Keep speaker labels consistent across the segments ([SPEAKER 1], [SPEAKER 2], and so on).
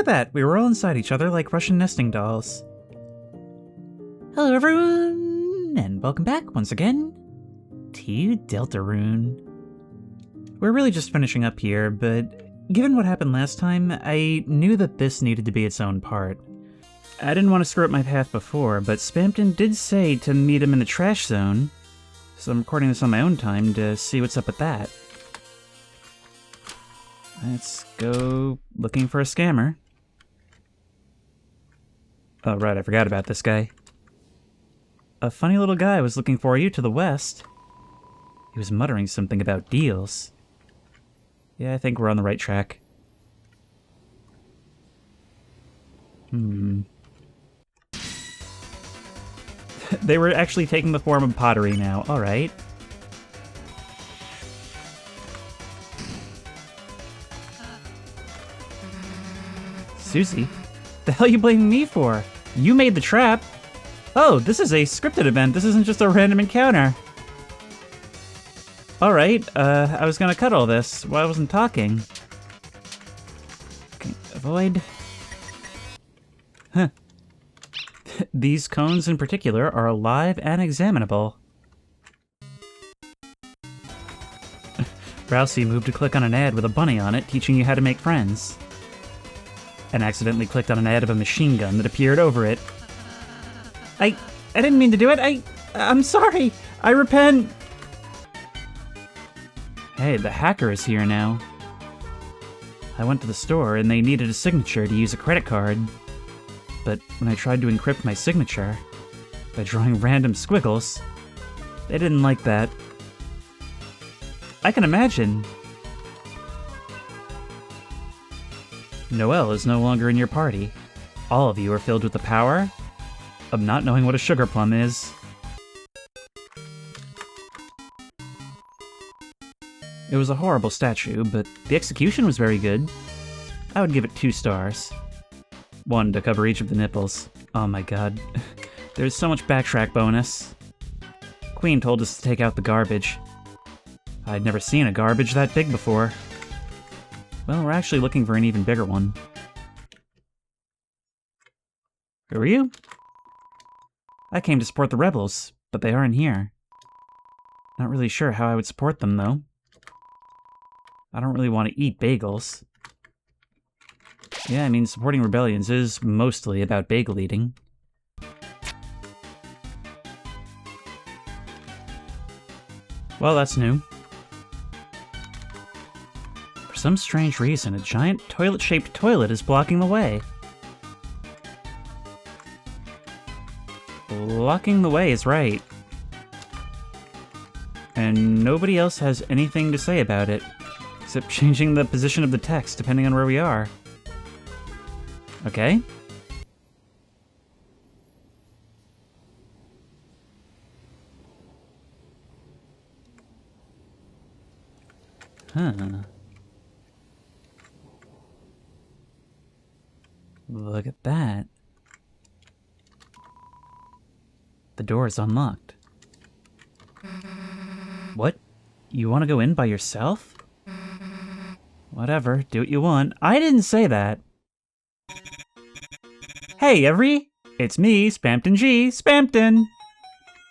[SPEAKER 1] at that! We were all inside each other like Russian nesting dolls. Hello everyone, and welcome back once again to Deltarune. We're really just finishing up here, but given what happened last time, I knew that this needed to be its own part. I didn't want to screw up my path before, but Spampton did say to meet him in the trash zone, so I'm recording this on my own time to see what's up with that. Let's go looking for a scammer. Oh right, I forgot about this guy. A funny little guy was looking for you to the west. He was muttering something about deals. Yeah, I think we're on the right track. They were actually taking the form of pottery now. Alright. Susie? The hell are you blaming me for? You made the trap! Oh, this is a scripted event. This isn't just a random encounter. Alright, I was gonna cut all this while I wasn't talking. Okay, avoid. Huh. These cones in particular are alive and examinable. Rousey moved to click on an ad with a bunny on it teaching you how to make friends. And accidentally clicked on an ad of a machine gun that appeared over it. I didn't mean to do it. I'm sorry. I repent. Hey, the hacker is here now. I went to the store and they needed a signature to use a credit card. But when I tried to encrypt my signature by drawing random squiggles, they didn't like that. I can imagine. Noelle is no longer in your party. All of you are filled with the power of not knowing what a sugar plum is. It was a horrible statue, but the execution was very good. I would give it 2 stars. 1 to cover each of the nipples. Oh my god. There's so much backtrack bonus. Queen told us to take out the garbage. I'd never seen a garbage that big before. Well, we're actually looking for an even bigger one. Who are you? I came to support the rebels, but they aren't here. Not really sure how I would support them, though. I don't really want to eat bagels. Yeah, I mean, supporting rebellions is mostly about bagel eating. Well, that's new. For some strange reason, a giant toilet-shaped toilet is blocking the way. Blocking the way is right. And nobody else has anything to say about it, except changing the position of the text depending on where we are. Okay. Huh. Look at that. The door is unlocked. What? You want to go in by yourself? Whatever, do what you want. I didn't say that. Hey, it's me, Spampton G, Spampton!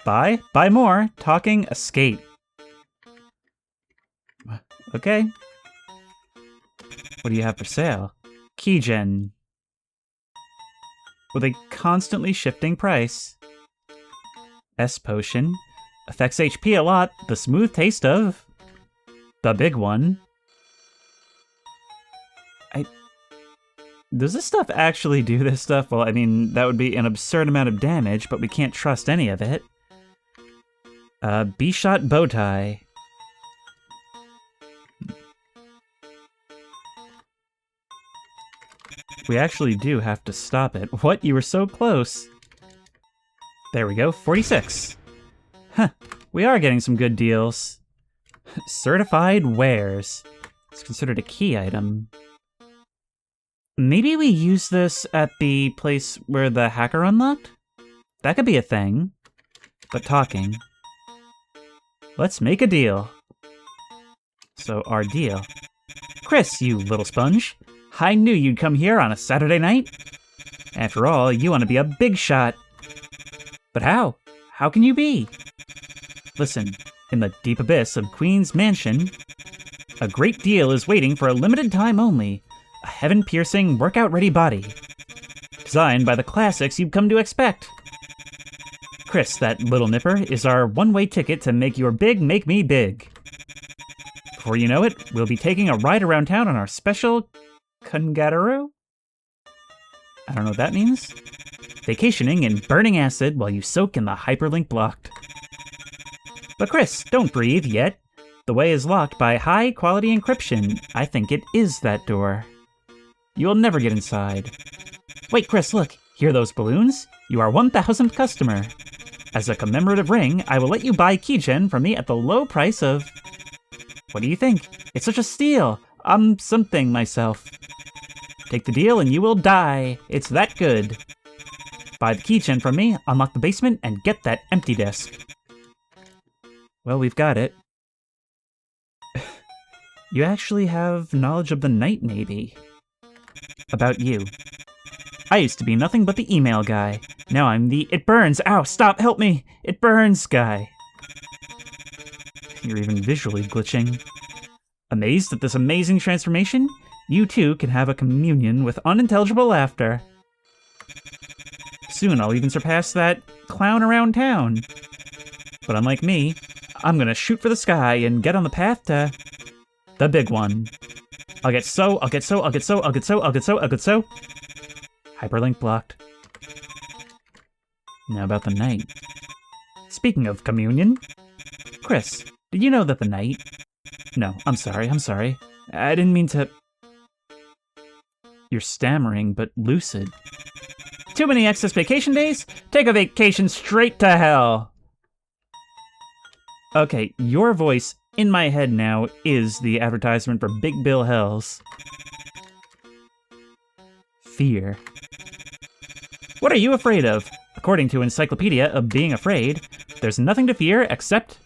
[SPEAKER 1] Buy more, talking, escape. Okay. What do you have for sale? Keygen. With a constantly shifting price. S-Potion. Affects HP a lot, the smooth taste of... the big one. Does this stuff actually do this stuff? Well, I mean, that would be an absurd amount of damage, but we can't trust any of it. B-Shot Bowtie. We actually do have to stop it. What? You were so close. There we go, 46. Huh, we are getting some good deals. Certified wares. It's considered a key item. Maybe we use this at the place where the hacker unlocked? That could be a thing. But talking. Let's make a deal. So our deal. Chris, you little sponge. I knew you'd come here on a Saturday night. After all, you want to be a big shot. But how? How can you be? Listen, in the deep abyss of Queen's Mansion, a great deal is waiting for a limited time only. A heaven-piercing, workout-ready body. Designed by the classics you've come to expect. Chris, that little nipper, is our one-way ticket to make your big make me big. Before you know it, we'll be taking a ride around town on our special Kangaroo? I don't know what that means. Vacationing in burning acid while you soak in the hyperlink blocked. But Chris, don't breathe yet. The way is locked by high-quality encryption. I think it is that door. You'll never get inside. Wait, Chris, look. Hear those balloons? You are 1,000th customer. As a commemorative ring, I will let you buy keygen from me at the low price of... What do you think? It's such a steal. I'm something myself. Take the deal and you will die. It's that good. Buy the keygen from me, unlock the basement, and get that empty desk. Well, we've got it. You actually have knowledge of the night, maybe. About you. I used to be nothing but the email guy. Now I'm the it burns, ow, stop, help me, it burns guy. You're even visually glitching. Amazed at this amazing transformation? You too can have a communion with unintelligible laughter. Soon I'll even surpass that clown around town. But unlike me, I'm gonna shoot for the sky and get on the path to the big one. I'll get so. Hyperlink blocked. Now about the night. Speaking of communion, Chris, did you know that the night... No, I'm sorry. I didn't mean to... You're stammering, but lucid. Too many excess vacation days? Take a vacation straight to hell! Okay, your voice in my head now is the advertisement for Big Bill Hells. Fear. What are you afraid of? According to Encyclopedia of Being Afraid, there's nothing to fear except...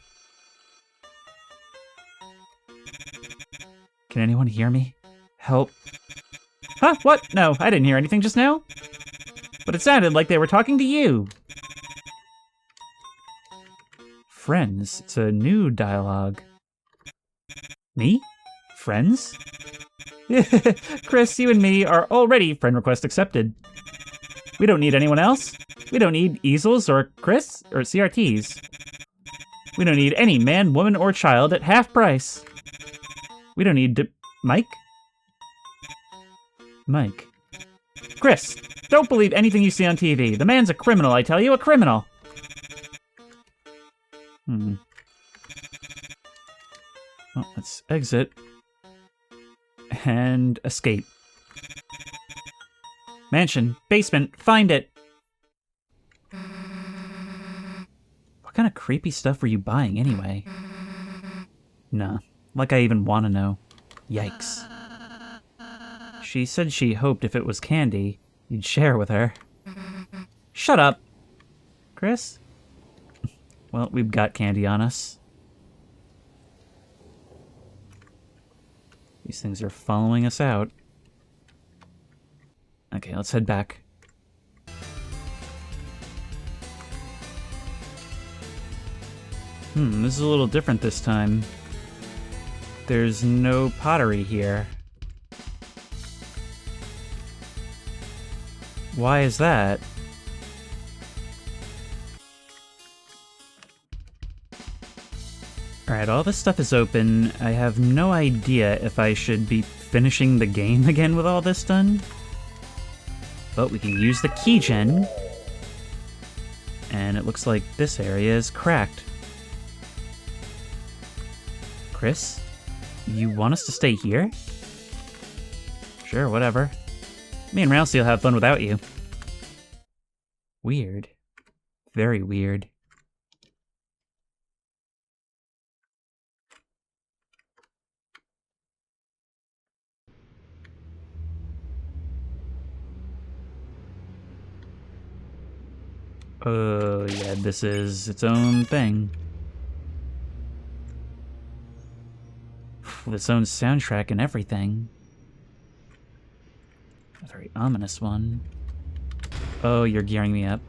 [SPEAKER 1] Can anyone hear me? Help. Huh? What? No, I didn't hear anything just now. But it sounded like they were talking to you. Friends. It's a new dialogue. Me? Friends? Chris, you and me are already friend request accepted. We don't need anyone else. We don't need easels or Chris or CRTs. We don't need any man, woman, or child at half price. We don't need Mike? Mike. Chris, don't believe anything you see on TV. The man's a criminal, I tell you, a criminal. Well, let's exit. And escape. Mansion, basement, find it! What kind of creepy stuff were you buying anyway? Nah, like I even want to know. Yikes. She said she hoped if it was candy, you'd share with her. Shut up! Chris? Well, we've got candy on us. These things are following us out. Okay, let's head back. This is a little different this time. There's no pottery here. Why is that? Alright, all this stuff is open. I have no idea if I should be finishing the game again with all this done. But we can use the keygen. And it looks like this area is cracked. Chris? You want us to stay here? Sure, whatever. Me and Rousey will have fun without you. Weird. Very weird. Oh, yeah, this is its own thing. With its own soundtrack and everything. A very ominous one. Oh, you're gearing me up.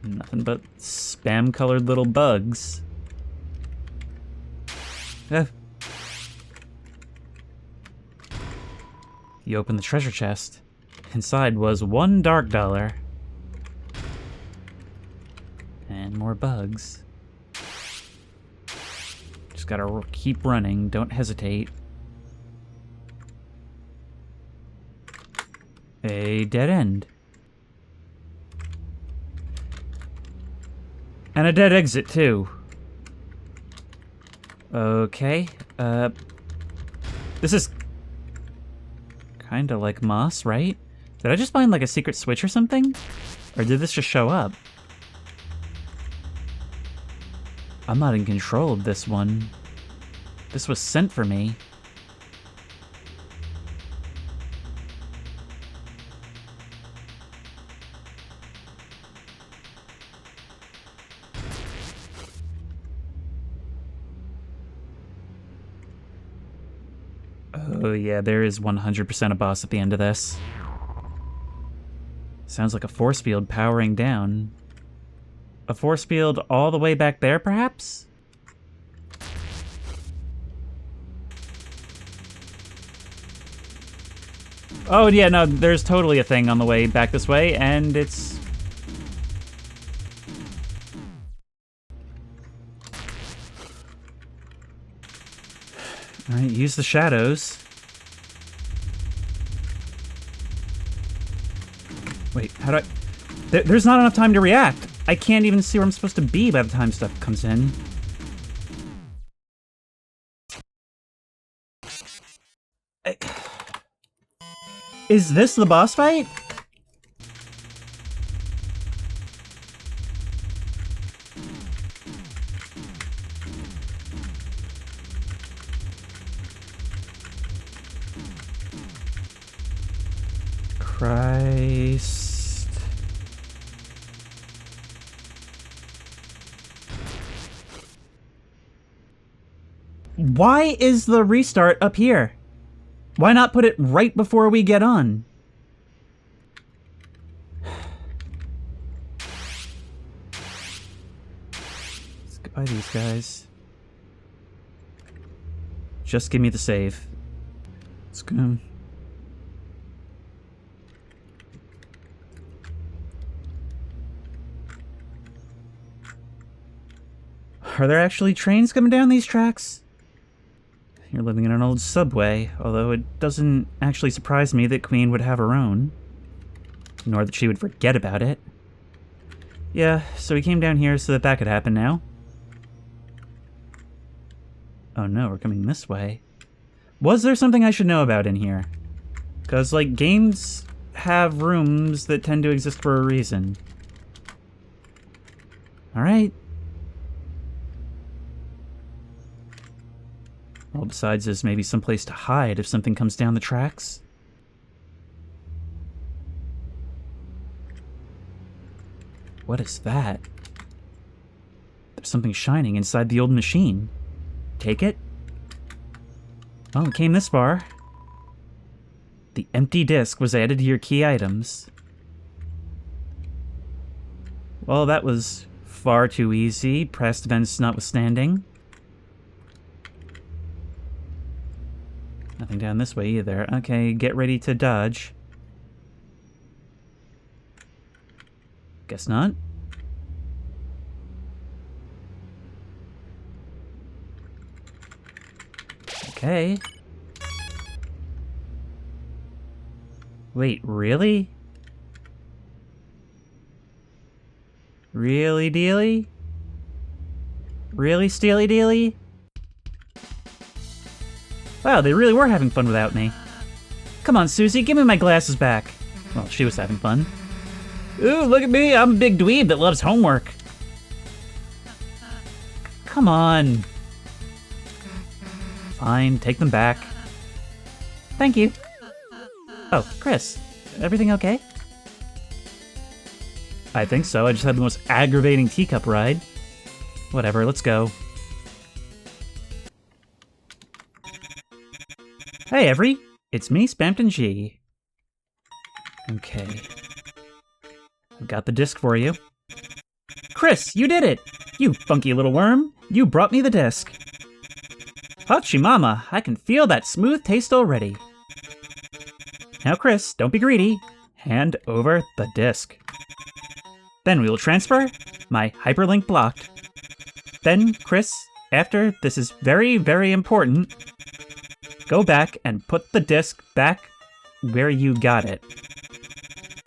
[SPEAKER 1] Nothing but spam-colored little bugs. Eh. You open the treasure chest. Inside was $1 dark dollar. And more bugs. Just gotta keep running, don't hesitate. A dead end. And a dead exit, too. Okay, this is kinda like moss, right? Did I just find, like, a secret switch or something? Or did this just show up? I'm not in control of this one. This was sent for me. Oh yeah, there is 100% a boss at the end of this. Sounds like a force field powering down. A force field all the way back there, perhaps? Oh yeah, no, there's totally a thing on the way back this way, and it's... Alright, use the shadows. Wait, how do I... There's not enough time to react. I can't even see where I'm supposed to be by the time stuff comes in. Is this the boss fight? Christ. Why is the restart up here? Why not put it right before we get on? Let's get by these guys. Just give me the save. Let's go. Are there actually trains coming down these tracks? You're living in an old subway, although it doesn't actually surprise me that Queen would have her own. Nor that she would forget about it. Yeah, so we came down here so that could happen now. Oh no, we're coming this way. Was there something I should know about in here? Because, like, games have rooms that tend to exist for a reason. Alright. Well, besides there's maybe someplace to hide if something comes down the tracks. What is that? There's something shining inside the old machine. Take it? Well, it came this far. The empty disc was added to your key items. Well, that was far too easy, past events notwithstanding. Nothing down this way either. Okay, get ready to dodge. Guess not. Okay. Wait, really? Really, dealy? Really, steely dealy? Wow, they really were having fun without me. Come on, Susie, give me my glasses back. Well, she was having fun. Ooh, look at me, I'm a big dweeb that loves homework. Come on. Fine, take them back. Thank you. Oh, Chris, everything okay? I think so, I just had the most aggravating teacup ride. Whatever, let's go. Hey, Every. It's me, Spampton G. Okay. I've got the disc for you. Chris, you did it! You funky little worm! You brought me the disc! Hachi mama, I can feel that smooth taste already. Now Chris, don't be greedy. Hand over the disc. Then we will transfer my hyperlink blocked. Then, Chris, after this is very, very important, go back and put the disc back where you got it.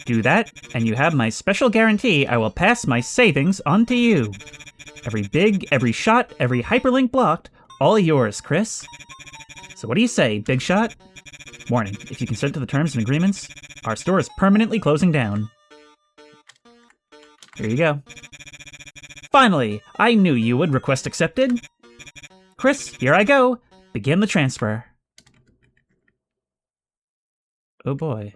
[SPEAKER 1] Do that, and you have my special guarantee I will pass my savings on to you. Every big, every shot, every hyperlink blocked, all yours, Chris. So what do you say, Big Shot? Warning, if you consent to the terms and agreements, our store is permanently closing down. Here you go. Finally, I knew you would. Request accepted. Chris, here I go. Begin the transfer. Oh boy.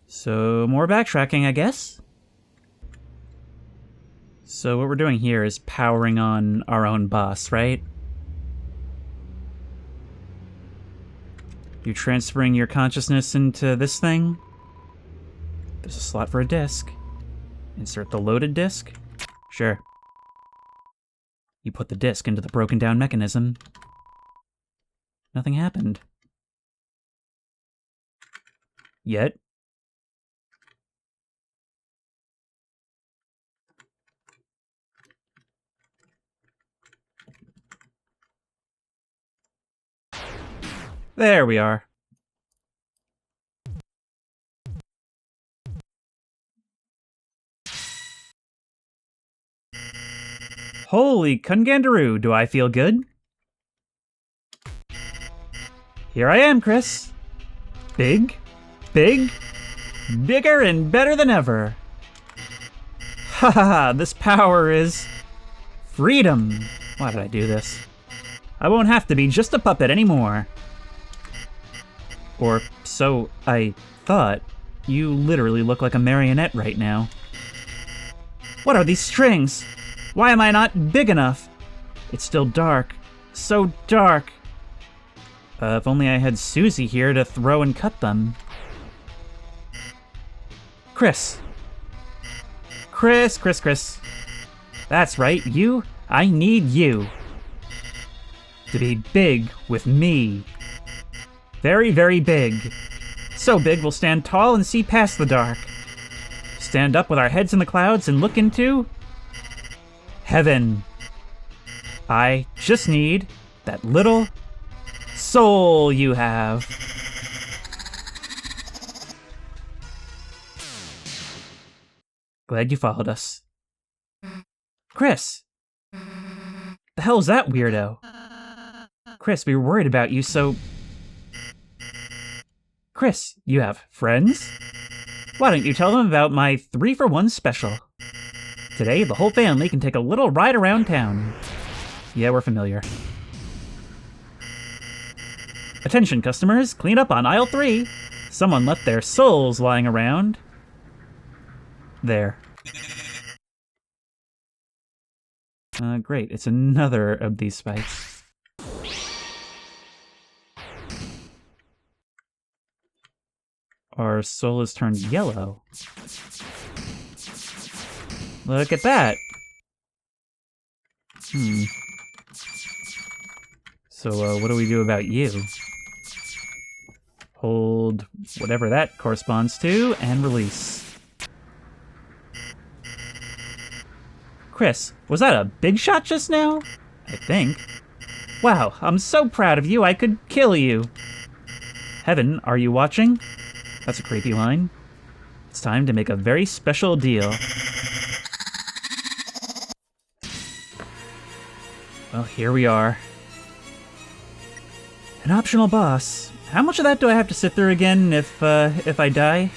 [SPEAKER 1] So, more backtracking, I guess? So what we're doing here is powering on our own boss, right? You're transferring your consciousness into this thing. There's a slot for a disc. Insert the loaded disc. Sure. You put the disc into the broken down mechanism. Nothing happened. Yet. There we are. Holy Kungandaroo, do I feel good? Here I am, Chris. Big, bigger and better than ever. Ha ha ha, this power is freedom. Why did I do this? I won't have to be just a puppet anymore. Or so I thought. You literally look like a marionette right now. What are these strings? Why am I not big enough? It's still dark. So dark. If only I had Susie here to throw and cut them. Chris. Chris. That's right, you. I need you. To be big with me. Very, very big. So big we'll stand tall and see past the dark. Stand up with our heads in the clouds and look into heaven. I just need that little soul you have. Glad you followed us. Chris! The hell's that weirdo? Chris, we were worried about you, so... Chris, you have friends? Why don't you tell them about my 3-for-1 special? Today, the whole family can take a little ride around town. Yeah, we're familiar. Attention, customers, clean up on aisle 3. Someone left their souls lying around. There. Great, it's another of these spikes. Our soul has turned yellow. Look at that! So, what do we do about you? Hold whatever that corresponds to, and release. Chris, was that a big shot just now? I think. Wow, I'm so proud of you I could kill you. Heaven, are you watching? That's a creepy line. It's time to make a very special deal. Well, here we are. An optional boss. How much of that do I have to sit through again if I die?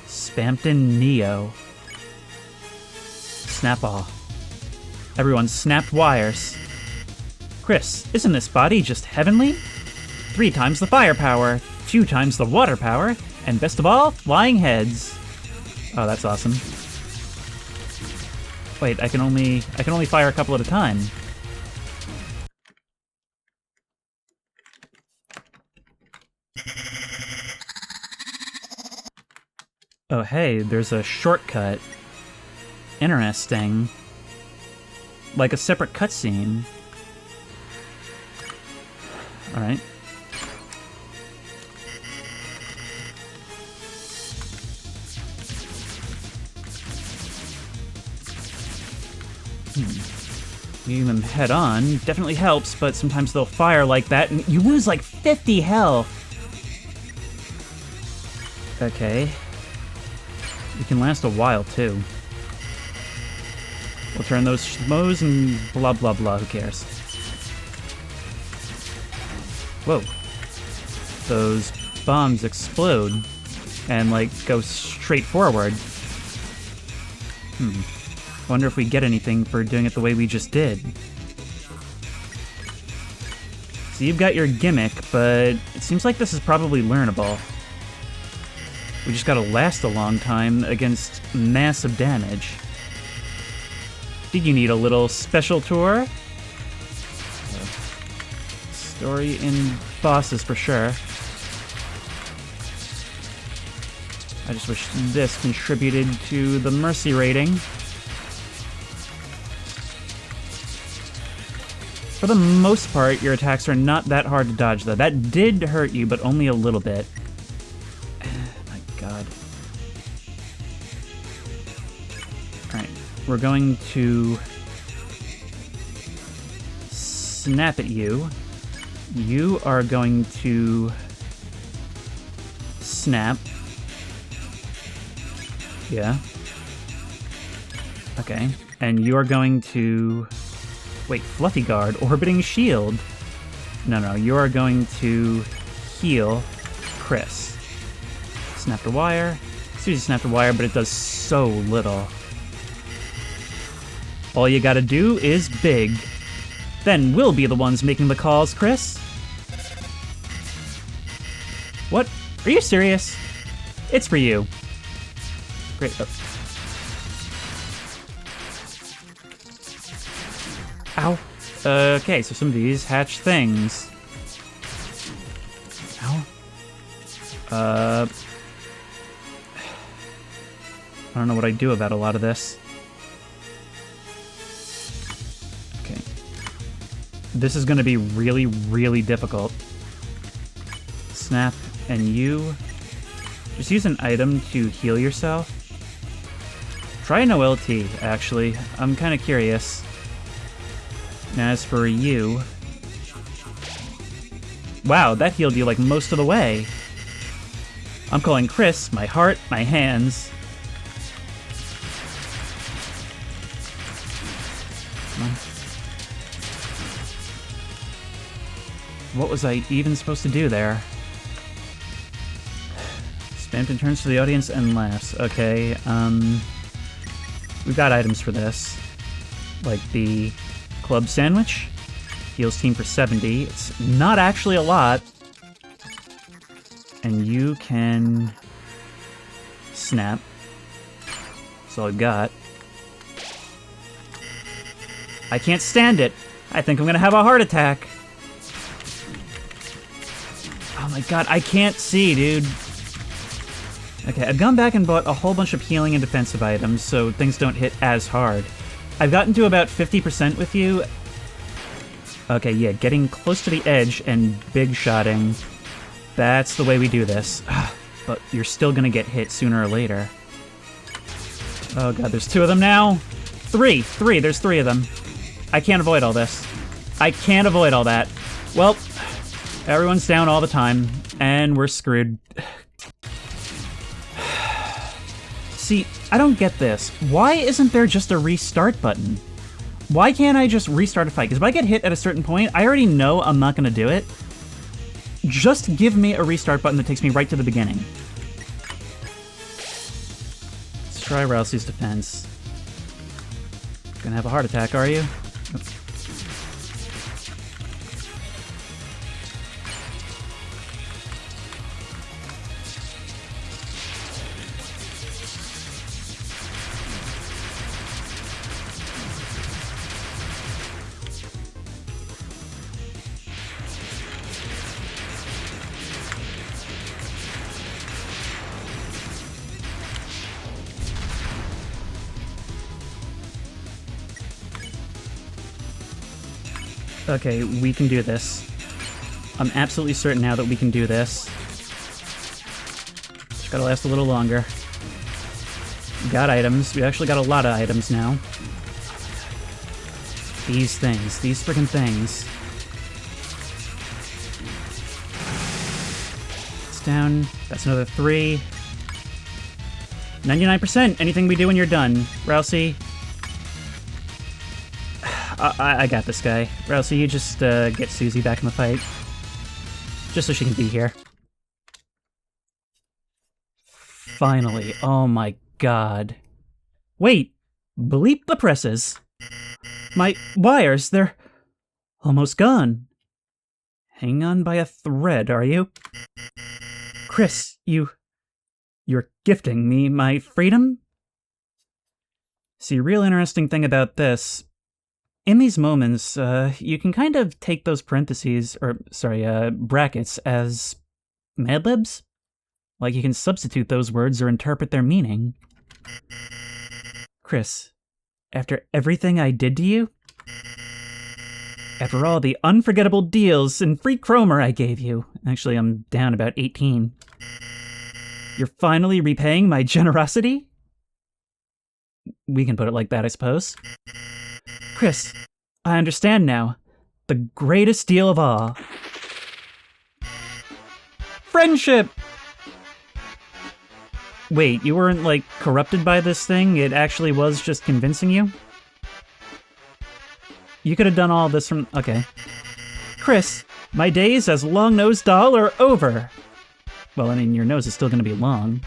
[SPEAKER 1] Spampton Neo. Snap all. Everyone snap wires. Chris, isn't this body just heavenly? 3 times the firepower, 2 times the water power, and best of all, flying heads. Oh, that's awesome. Wait, I can only fire a couple at a time. Oh, hey, there's a shortcut. Interesting. Like a separate cutscene. Alright. Meeting them head on definitely helps, but sometimes they'll fire like that and you lose like 50 health. Okay. You can last a while too. We'll turn those schmoes and blah blah blah, who cares? Whoa. Those bombs explode and like go straight forward. Wonder if we get anything for doing it the way we just did. So you've got your gimmick, but it seems like this is probably learnable. We just gotta last a long time against massive damage. Did you need a little special tour? Story and bosses for sure. I just wish this contributed to the mercy rating. For the most part, your attacks are not that hard to dodge, though. That did hurt you, but only a little bit. My god. Alright, we're going to snap at you. You are going to snap. Yeah. Okay, and you're going to... Wait, Fluffy Guard, Orbiting Shield. No, you're going to heal Chris. Snap the wire. It's easy to snap the wire, but it does so little. All you gotta do is big. Then we'll be the ones making the calls, Chris. What? Are you serious? It's for you. Great. Oh. Ow. Okay, so some of these hatch things. Ow. I don't know what I do about a lot of this. Okay. This is gonna be really, really difficult. Snap, and you... Just use an item to heal yourself. Try an OLT, actually. I'm kinda curious. As for you... Wow, that healed you like most of the way. I'm calling Chris my heart, my hands. Come on. What was I even supposed to do there? Spamton turns to the audience and laughs. Okay, we've got items for this. Like the... Club Sandwich. Heals team for 70. It's not actually a lot. And you can... snap. That's all I've got. I can't stand it. I think I'm gonna have a heart attack. Oh my god, I can't see, dude. Okay, I've gone back and bought a whole bunch of healing and defensive items so things don't hit as hard. I've gotten to about 50% with you. Okay, yeah, getting close to the edge and big shotting. That's the way we do this. But you're still gonna get hit sooner or later. Oh god, there's 2 of them now? 3! There's 3 of them. I can't avoid all this. I can't avoid all that. Well, everyone's down all the time, and we're screwed. See, I don't get this. Why isn't there just a restart button? Why can't I just restart a fight? Because if I get hit at a certain point, I already know I'm not going to do it. Just give me a restart button that takes me right to the beginning. Let's try Rousey's defense. Gonna have a heart attack, are you? Oops. Okay, we can do this. I'm absolutely certain now that we can do this. Just gotta last a little longer. We got items. We actually got a lot of items now. These things. These freaking things. It's down. That's another 3. 99%! Anything we do when you're done. Rousey. I got this guy. Rousey, you just get Susie back in the fight. Just so she can be here. Finally. Oh my god. Wait! Bleep the presses! My wires, they're almost gone. Hang on by a thread, are you? Chris, you're gifting me my freedom? See, real interesting thing about this, in these moments, you can kind of take those parentheses, or, sorry, brackets as Mad Libs. Like, you can substitute those words or interpret their meaning. Chris, after everything I did to you, after all the unforgettable deals and free chromer I gave you, actually I'm down about 18, you're finally repaying my generosity? We can put it like that, I suppose. Chris, I understand now. The greatest deal of all. Friendship! Wait, you weren't, like, corrupted by this thing? It actually was just convincing you? You could have done all this from... Okay. Chris, my days as long-nosed doll are over. Well, I mean, your nose is still gonna be long.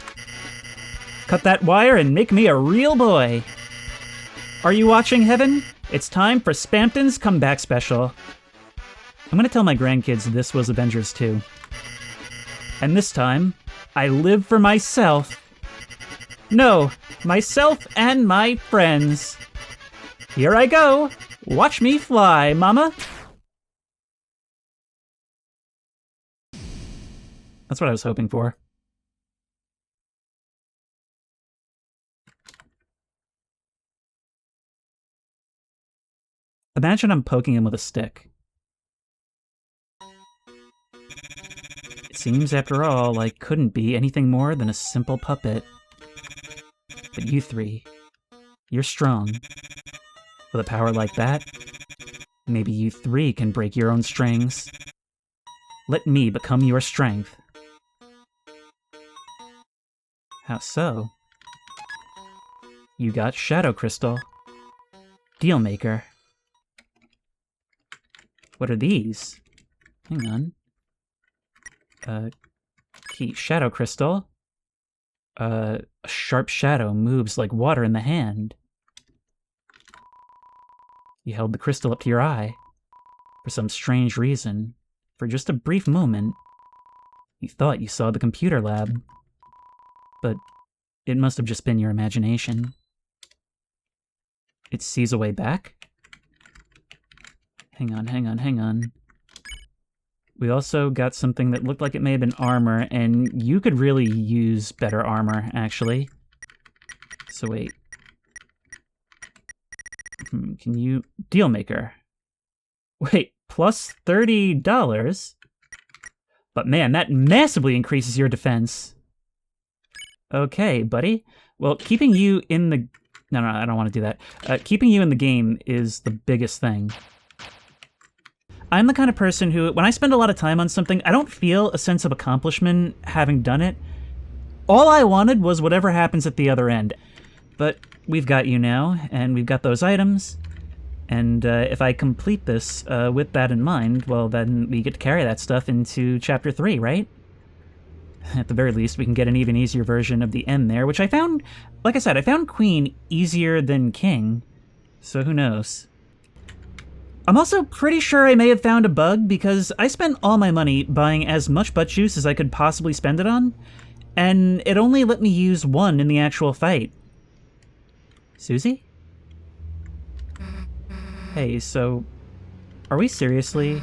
[SPEAKER 1] Cut that wire and make me a real boy. Are you watching, Heaven? It's time for Spampton's comeback special. I'm gonna tell my grandkids this was Avengers 2. And this time, I live for myself. No, myself and my friends. Here I go. Watch me fly, mama. That's what I was hoping for. Imagine I'm poking him with a stick. It seems, after all, I couldn't be anything more than a simple puppet. But you three, you're strong. With a power like that, maybe you three can break your own strings. Let me become your strength. How so? You got Shadow Crystal. Dealmaker. What are these? Hang on. Key. Shadow Crystal. A sharp shadow moves like water in the hand. You held the crystal up to your eye. For some strange reason, for just a brief moment, you thought you saw the computer lab. But it must have just been your imagination. It sees a way back? Hang on. We also got something that looked like it may have been armor, and you could really use better armor, actually. So wait. Can you... Dealmaker. Wait, plus $30? But man, that massively increases your defense. Okay, buddy. Well, keeping you in the... No, I don't want to do that. Keeping you in the game is the biggest thing. I'm the kind of person who, when I spend a lot of time on something, I don't feel a sense of accomplishment having done it. All I wanted was whatever happens at the other end. But we've got you now, and we've got those items. And if I complete this with that in mind, well, then we get to carry that stuff into Chapter 3, right? At the very least, we can get an even easier version of the end there, which I found, like I said, I found Queen easier than King. So who knows? I'm also pretty sure I may have found a bug, because I spent all my money buying as much butt juice as I could possibly spend it on, and it only let me use one in the actual fight. Susie? Hey, so, are we seriously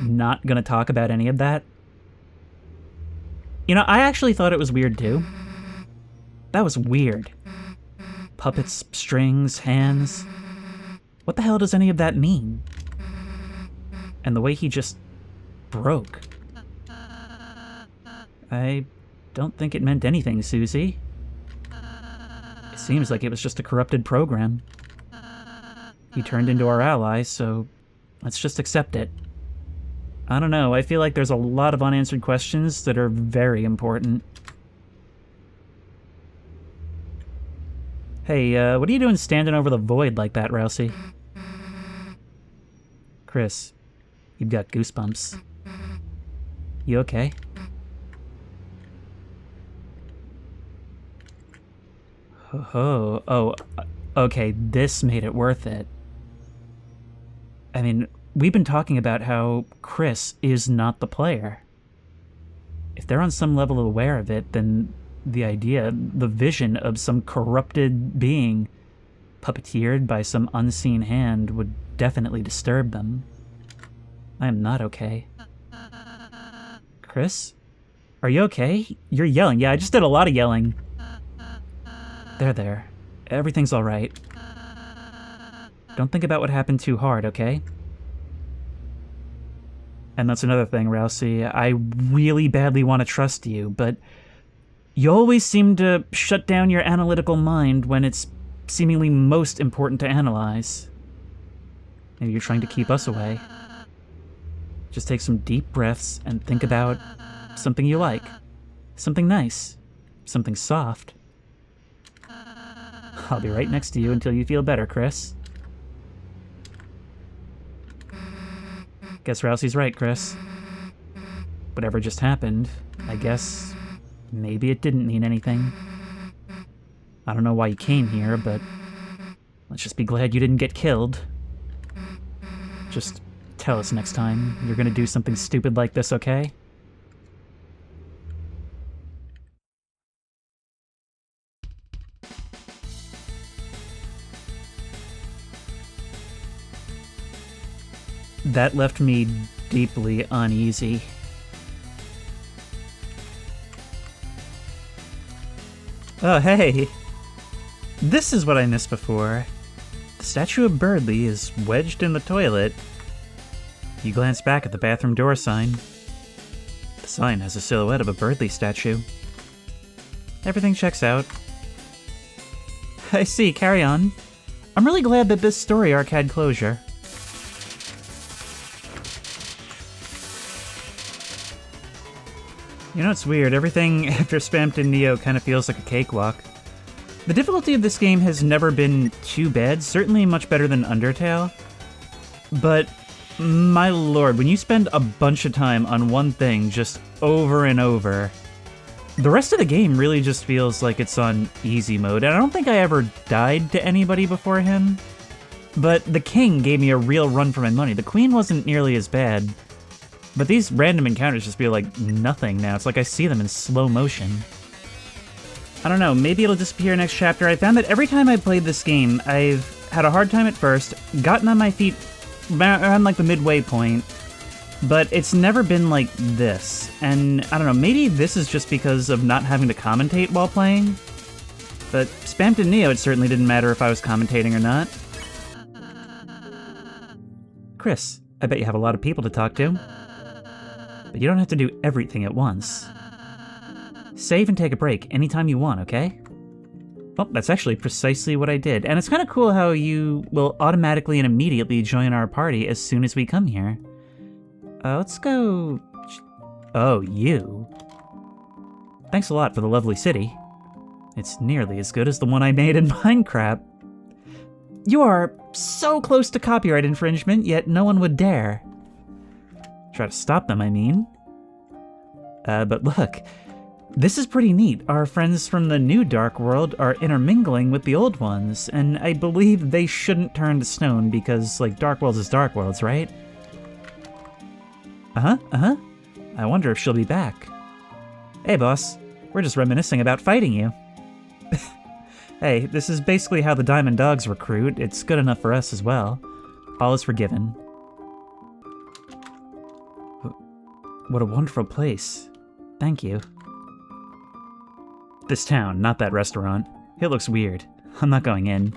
[SPEAKER 1] not gonna talk about any of that? You know, I actually thought it was weird too. That was weird. Puppets, strings, hands... What the hell does any of that mean? And the way he just broke. I don't think it meant anything, Susie. It seems like it was just a corrupted program. He turned into our ally, so let's just accept it. I don't know, I feel like there's a lot of unanswered questions that are very important. Hey, what are you doing standing over the void like that, Rousey? Chris, you've got goosebumps. You okay? Oh, okay, this made it worth it. I mean, we've been talking about how Chris is not the player. If they're on some level aware of it, then the idea, the vision of some corrupted being puppeteered by some unseen hand would definitely disturb them. I am not okay. Chris? Are you okay? You're yelling. Yeah, I just did a lot of yelling. There. Everything's alright. Don't think about what happened too hard, okay? And that's another thing, Rousey. I really badly want to trust you, but you always seem to shut down your analytical mind when it's seemingly most important to analyze. Maybe you're trying to keep us away. Just take some deep breaths and think about something you like. Something nice. Something soft. I'll be right next to you until you feel better, Chris. Guess Rousey's right, Chris. Whatever just happened, I guess maybe it didn't mean anything. I don't know why you came here, but let's just be glad you didn't get killed. Just tell us next time you're gonna do something stupid like this, okay? That left me deeply uneasy. Oh, hey! This is what I missed before. The statue of Birdley is wedged in the toilet. You glance back at the bathroom door sign. The sign has a silhouette of a Birdley statue. Everything checks out. I see, carry on. I'm really glad that this story arc had closure. You know, it's weird. Everything after Spampton Neo kind of feels like a cakewalk. The difficulty of this game has never been too bad, certainly much better than Undertale. But, my lord, when you spend a bunch of time on one thing just over and over, the rest of the game really just feels like it's on easy mode, and I don't think I ever died to anybody before him. But the king gave me a real run for my money. The queen wasn't nearly as bad. But these random encounters just feel like nothing now. It's like I see them in slow motion. I don't know, maybe it'll disappear next chapter. I found that every time I played this game, I've had a hard time at first, gotten on my feet around like the midway point, but it's never been like this. And I don't know, maybe this is just because of not having to commentate while playing. But Spampton Neo, it certainly didn't matter if I was commentating or not. Chris, I bet you have a lot of people to talk to. But you don't have to do everything at once. Save and take a break anytime you want, okay? Well, that's actually precisely what I did, and it's kind of cool how you will automatically and immediately join our party as soon as we come here. Let's go... Oh, you. Thanks a lot for the lovely city. It's nearly as good as the one I made in Minecraft. You are so close to copyright infringement, yet no one would dare. Try to stop them, I mean. But look, this is pretty neat. Our friends from the new Dark World are intermingling with the old ones, and I believe they shouldn't turn to stone because, like, Dark Worlds is Dark Worlds, right? Uh-huh. I wonder if she'll be back. Hey, boss. We're just reminiscing about fighting you. Hey, this is basically how the Diamond Dogs recruit. It's good enough for us as well. All is forgiven. What a wonderful place. Thank you. This town, not that restaurant. It looks weird. I'm not going in.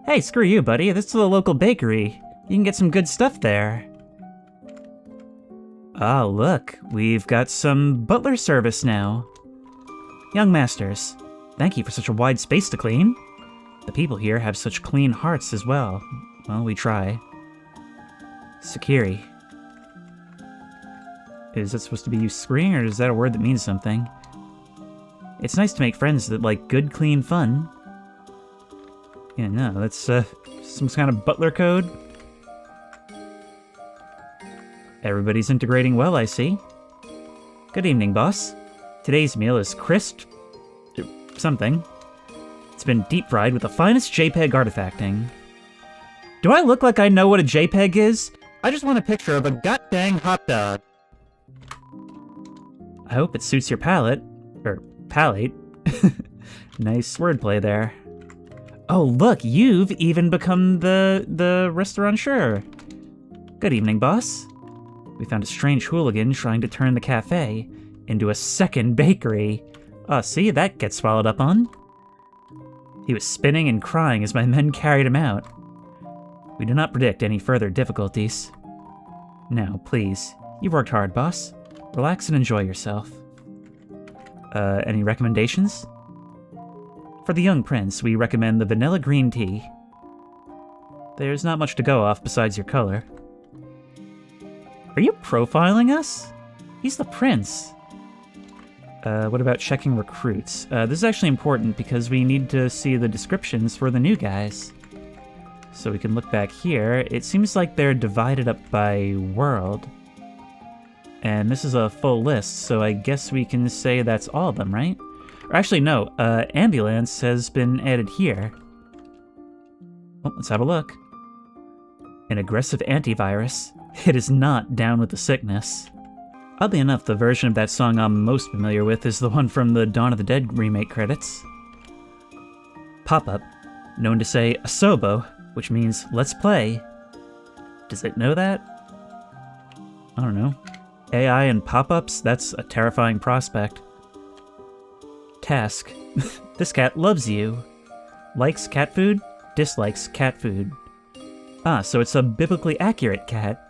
[SPEAKER 1] Hey, screw you, buddy. This is the local bakery. You can get some good stuff there. Ah, look, we've got some butler service now. Young masters, thank you for such a wide space to clean. The people here have such clean hearts as well. Well, we try. Sakiri. Is that supposed to be you screaming, or is that a word that means something? It's nice to make friends that like good, clean fun. Yeah, no, that's some kind of butler code. Everybody's integrating well, I see. Good evening, boss. Today's meal is crisp... something. It's been deep fried with the finest JPEG artifacting. Do I look like I know what a JPEG is? I just want a picture of a goddamn hot dog. I hope it suits your palate. Or, palate. Nice wordplay there. Oh, look, you've even become the restaurateur. Good evening, boss. We found a strange hooligan trying to turn the cafe into a second bakery. Oh, see, that gets swallowed up on. He was spinning and crying as my men carried him out. We do not predict any further difficulties. Now, please, you've worked hard, boss. Relax and enjoy yourself. Any recommendations? For the young prince, we recommend the vanilla green tea. There's not much to go off besides your color. Are you profiling us? He's the prince. What about checking recruits? This is actually important because we need to see the descriptions for the new guys. So we can look back here. It seems like they're divided up by world. And this is a full list, so I guess we can say that's all of them, right? Or actually, no, ambulance has been added here. Oh, let's have a look. An aggressive antivirus. It is not down with the sickness. Oddly enough, the version of that song I'm most familiar with is the one from the Dawn of the Dead remake credits. Pop-up, known to say asobo, which means let's play. Does it know that? I don't know. AI and pop-ups? That's a terrifying prospect. Task. This cat loves you. Likes cat food, dislikes cat food. Ah, so it's a biblically accurate cat.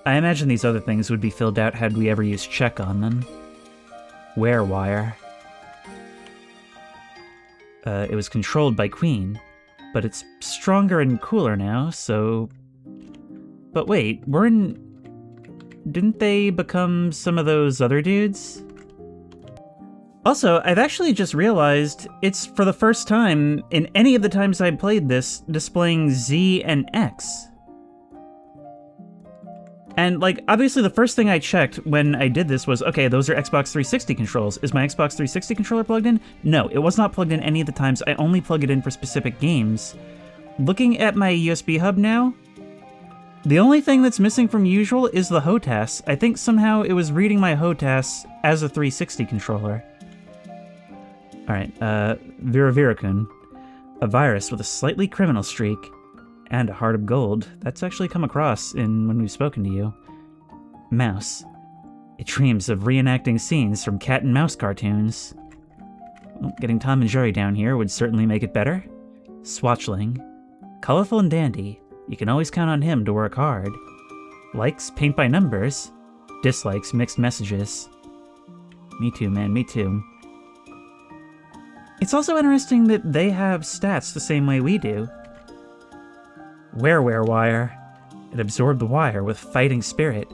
[SPEAKER 1] I imagine these other things would be filled out had we ever used check on them. Wear wire. It was controlled by Queen, but it's stronger and cooler now, so... But wait, didn't they become some of those other dudes? Also, I've actually just realized it's for the first time in any of the times I've played this displaying Z and X. And, like, obviously the first thing I checked when I did this was, okay, those are Xbox 360 controls. Is my Xbox 360 controller plugged in? No, it was not plugged in any of the times. I only plug it in for specific games. Looking at my USB hub now, the only thing that's missing from usual is the HOTAS. I think somehow it was reading my HOTAS as a 360 controller. Alright, Virakun. A virus with a slightly criminal streak. And a heart of gold. That's actually come across when we've spoken to you. Mouse. It dreams of reenacting scenes from cat and mouse cartoons. Well, getting Tom and Jerry down here would certainly make it better. Swatchling. Colorful and dandy. You can always count on him to work hard. Likes paint by numbers. Dislikes mixed messages. Me too, man, me too. It's also interesting that they have stats the same way we do. Wear wire. It absorbed the wire with fighting spirit.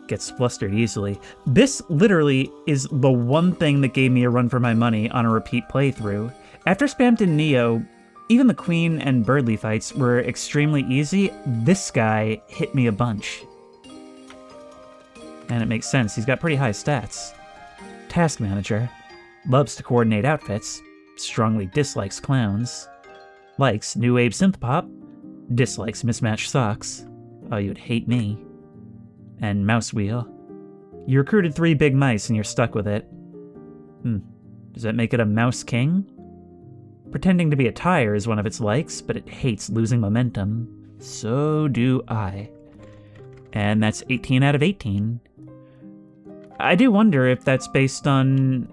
[SPEAKER 1] Gets flustered easily. This literally is the one thing that gave me a run for my money on a repeat playthrough. After Spammed in Neo, even the Queen and Birdly fights were extremely easy. This guy hit me a bunch. And it makes sense, he's got pretty high stats. Task Manager. Loves to coordinate outfits. Strongly dislikes clowns. Likes New Wave Synth Pop. Dislikes mismatched socks. Oh, you'd hate me. And Mouse Wheel. You recruited 3 big mice and you're stuck with it. Does that make it a Mouse King? Pretending to be a tire is one of its likes, but it hates losing momentum. So do I. And that's 18 out of 18. I do wonder if that's based on,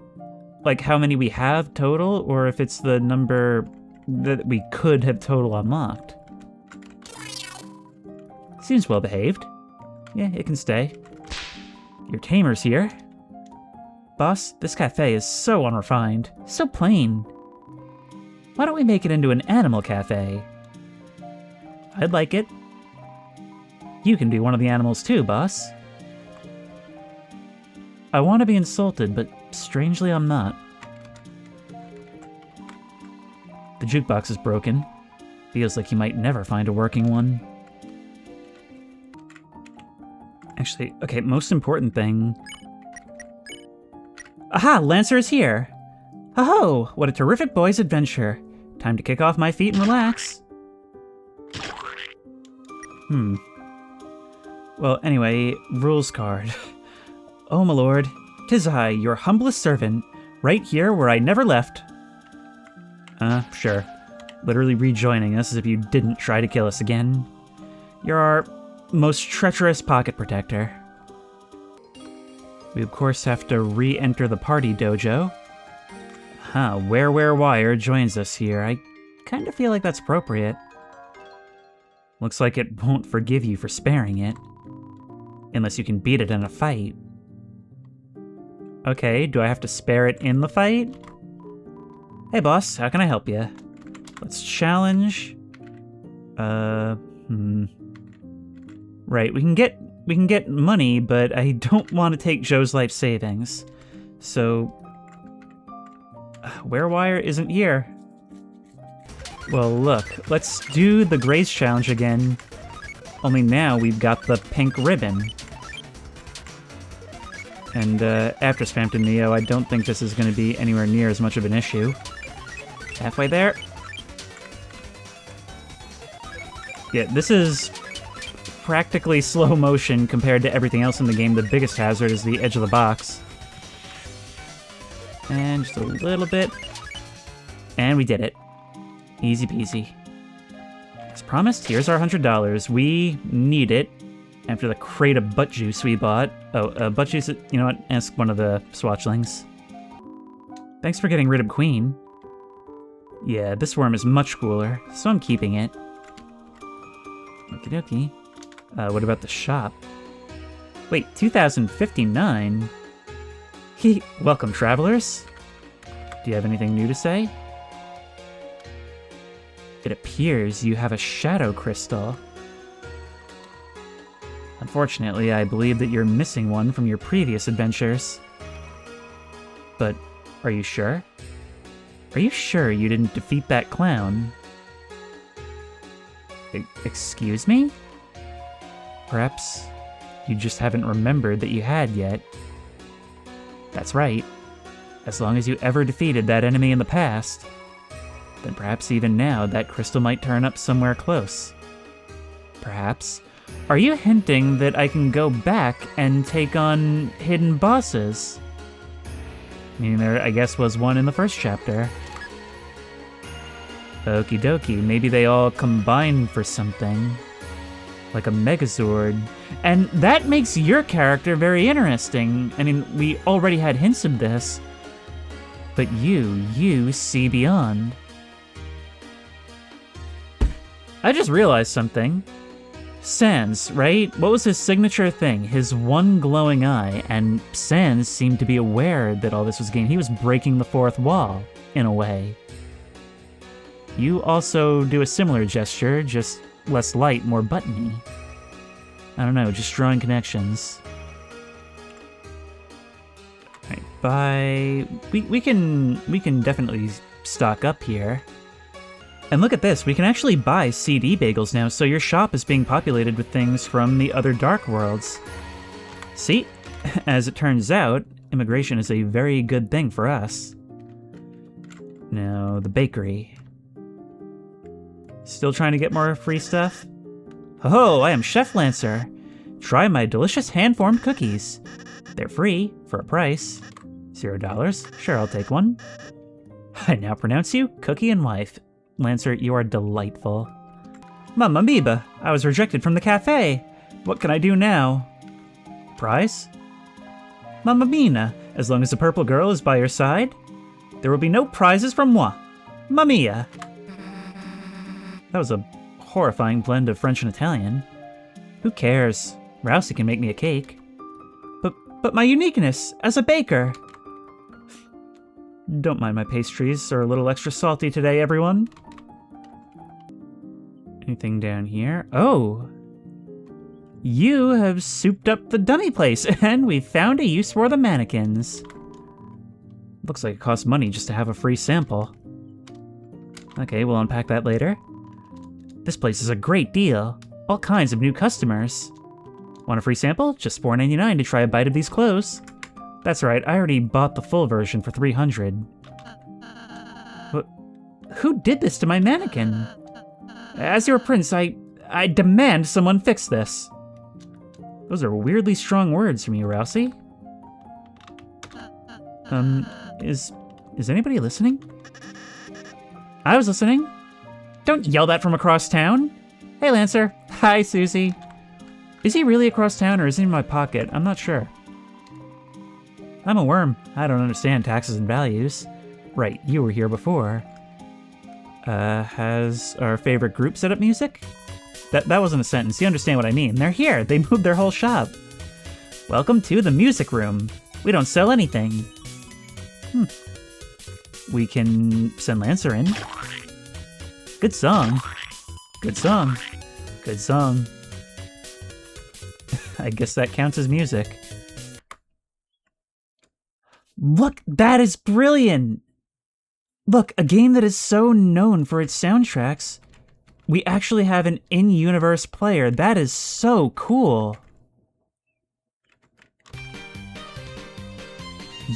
[SPEAKER 1] like, how many we have total, or if it's the number that we could have total unlocked. Seems well behaved. Yeah, it can stay. Your tamer's here. Boss, this cafe is so unrefined, so plain. Why don't we make it into an animal cafe? I'd like it. You can be one of the animals too, boss. I want to be insulted, but strangely I'm not. The jukebox is broken. Feels like you might never find a working one. Actually, okay, most important thing. Aha, Lancer is here! Ho-ho! What a terrific boy's adventure. Time to kick off my feet and relax. Well, anyway, rules card. Oh, my lord, 'tis I, your humblest servant, right here where I never left. Sure. Literally rejoining us as if you didn't try to kill us again. You're our most treacherous pocket protector. We of course have to re-enter the party dojo. Wire joins us here. I kinda feel like that's appropriate. Looks like it won't forgive you for sparing it. Unless you can beat it in a fight. Okay, do I have to spare it in the fight? Hey boss, how can I help you? Let's challenge. Right, we can get money, but I don't want to take Joe's life savings. So Wire isn't here. Well, look, let's do the Grace challenge again. Only now we've got the pink ribbon. And after Spam to Neo, I don't think this is going to be anywhere near as much of an issue. Halfway there. Yeah, this is practically slow motion compared to everything else in the game. The biggest hazard is the edge of the box. And just a little bit. And we did it. Easy peasy. As promised, here's our $100. We need it after the crate of butt juice we bought. Oh, butt juice, you know what? Ask one of the swatchlings. Thanks for getting rid of Queen. Yeah, this worm is much cooler, so I'm keeping it. Okie dokie. What about the shop? Wait, 2059? Welcome, travelers. Do you have anything new to say? It appears you have a shadow crystal. Unfortunately, I believe that you're missing one from your previous adventures. But are you sure? Are you sure you didn't defeat that clown? Excuse me? Perhaps you just haven't remembered that you had yet. That's right. As long as you ever defeated that enemy in the past, then perhaps even now that crystal might turn up somewhere close. Perhaps. Are you hinting that I can go back and take on hidden bosses? I mean, there, I guess, was one in the first chapter. Okie dokie, maybe they all combine for something. Like a Megazord. And that makes your character very interesting. I mean, we already had hints of this. But you see beyond. I just realized something. Sans, right? What was his signature thing? His one glowing eye, and Sans seemed to be aware that all this was game. He was breaking the fourth wall, in a way. You also do a similar gesture, just less light, more buttony. I don't know, just drawing connections. Alright, bye. We can definitely stock up here. And look at this, we can actually buy CD bagels now, so your shop is being populated with things from the other Dark Worlds. See? As it turns out, immigration is a very good thing for us. Now, the bakery. Still trying to get more free stuff? Ho-ho, I am Chef Lancer. Try my delicious hand-formed cookies. They're free, for a price. $0. Sure, I'll take one. I now pronounce you Cookie and Wife. Lancer, you are delightful. Mamma Mia, I was rejected from the cafe. What can I do now? Prize? Mamma Mia, as long as the purple girl is by your side, there will be no prizes from moi. Mamma Mia. That was a horrifying blend of French and Italian. Who cares? Rousey can make me a cake. but my uniqueness as a baker. Don't mind my pastries, are a little extra salty today, everyone. Anything down here? Oh! You have souped up the dummy place, and we found a use for the mannequins. Looks like it costs money just to have a free sample. Okay, we'll unpack that later. This place is a great deal. All kinds of new customers. Want a free sample? Just $4.99 to try a bite of these clothes. That's right, I already bought the full version for $300. But who did this to my mannequin? As your prince, I demand someone fix this. Those are weirdly strong words from you, Rousey. Is anybody listening? I was listening. Don't yell that from across town. Hey, Lancer. Hi, Susie. Is he really across town or is he in my pocket? I'm not sure. I'm a worm. I don't understand taxes and values. Right, you were here before. Has our favorite group set up music? That wasn't a sentence. You understand what I mean. They're here. They moved their whole shop. Welcome to the music room. We don't sell anything. We can send Lancer in. Good song. Good song. Good song. I guess that counts as music. Look, that is brilliant! Look, a game that is so known for its soundtracks, we actually have an in-universe player. That is so cool.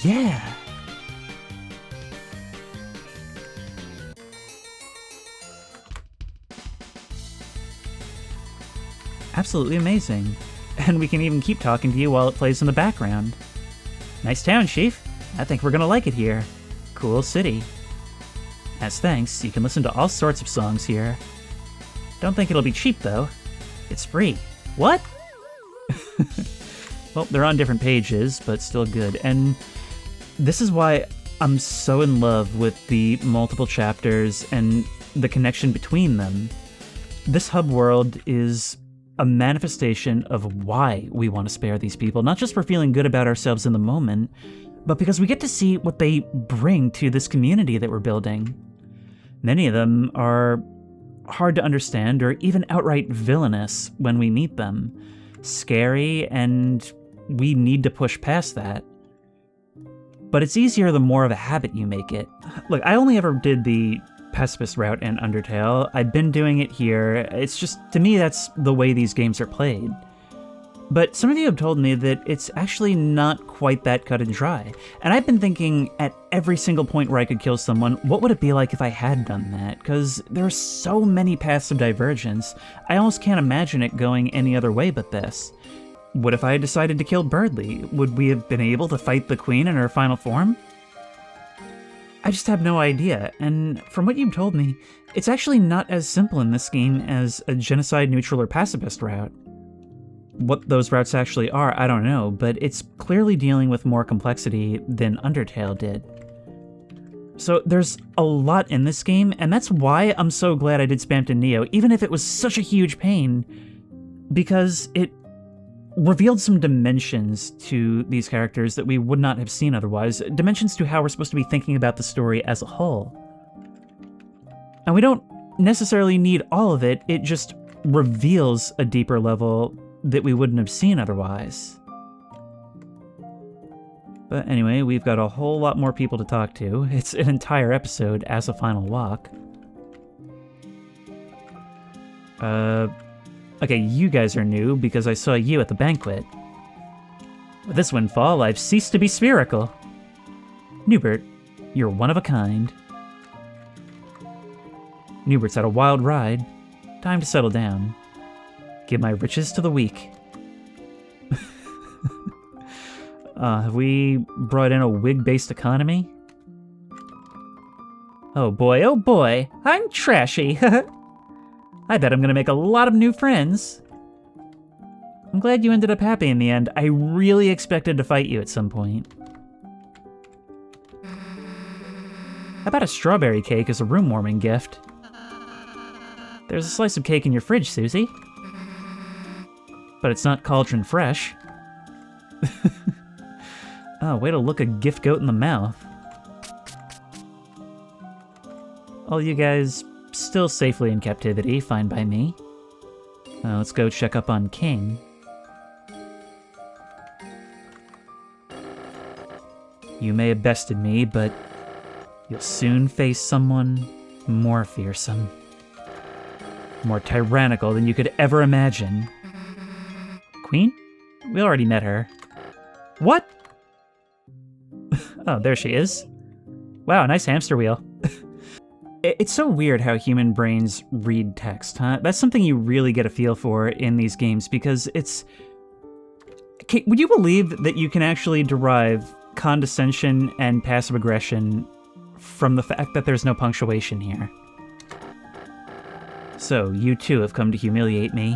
[SPEAKER 1] Yeah. Absolutely amazing. And we can even keep talking to you while it plays in the background. Nice town, Chief. I think we're gonna like it here. Cool city. As thanks, you can listen to all sorts of songs here. Don't think it'll be cheap, though. It's free. What? Well, they're on different pages, but still good. And this is why I'm so in love with the multiple chapters and the connection between them. This hub world is a manifestation of why we want to spare these people, not just for feeling good about ourselves in the moment, but because we get to see what they bring to this community that we're building. Many of them are hard to understand or even outright villainous when we meet them. Scary, and we need to push past that. But it's easier the more of a habit you make it. Look, I only ever did the pacifist route in Undertale. I've been doing it here. It's just, to me, that's the way these games are played. But some of you have told me that it's actually not quite that cut and dry. And I've been thinking at every single point where I could kill someone, what would it be like if I had done that? Because there are so many paths of divergence, I almost can't imagine it going any other way but this. What if I had decided to kill Birdly? Would we have been able to fight the Queen in her final form? I just have no idea, and from what you've told me, it's actually not as simple in this game as a genocide, neutral, or pacifist route. What those routes actually are, I don't know, but it's clearly dealing with more complexity than Undertale did. So there's a lot in this game, and that's why I'm so glad I did Spammed in Neo, even if it was such a huge pain, because it revealed some dimensions to these characters that we would not have seen otherwise, dimensions to how we're supposed to be thinking about the story as a whole. And we don't necessarily need all of it, it just reveals a deeper level that we wouldn't have seen otherwise. But anyway, we've got a whole lot more people to talk to. It's an entire episode as a final walk. Okay, you guys are new because I saw you at the banquet. With this windfall, I've ceased to be spherical. Newbert, you're one of a kind. Newbert's had a wild ride. Time to settle down. Give my riches to the weak. Have we brought in a wig-based economy? Oh boy, I'm trashy. I bet I'm gonna make a lot of new friends. I'm glad you ended up happy in the end. I really expected to fight you at some point. How about a strawberry cake as a room-warming gift? There's a slice of cake in your fridge, Susie. But it's not cauldron fresh. Oh, way to look a gift goat in the mouth. All you guys still safely in captivity, fine by me. Let's go check up on King. You may have bested me, but you'll soon face someone more fearsome. More tyrannical than you could ever imagine. Queen? We already met her. What? Oh, there she is. Wow, nice hamster wheel. It's so weird how human brains read text, huh? That's something you really get a feel for in these games, because it's... Would you believe that you can actually derive condescension and passive aggression from the fact that there's no punctuation here? So, you too have come to humiliate me.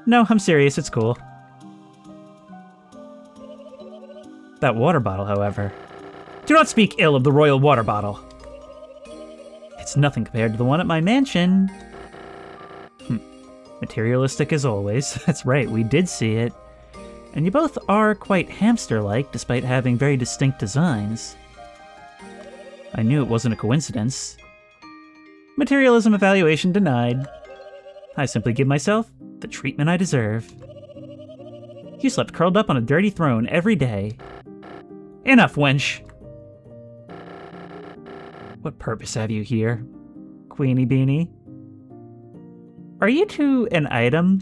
[SPEAKER 1] No, I'm serious, it's cool. That water bottle, however. Do not speak ill of the royal water bottle. It's nothing compared to the one at my mansion. Materialistic as always. That's right, we did see it. And you both are quite hamster-like, despite having very distinct designs. I knew it wasn't a coincidence. Materialism evaluation denied. I simply give myself the treatment I deserve. You slept curled up on a dirty throne every day. Enough, wench! What purpose have you here, Queenie Beanie? Are you two an item?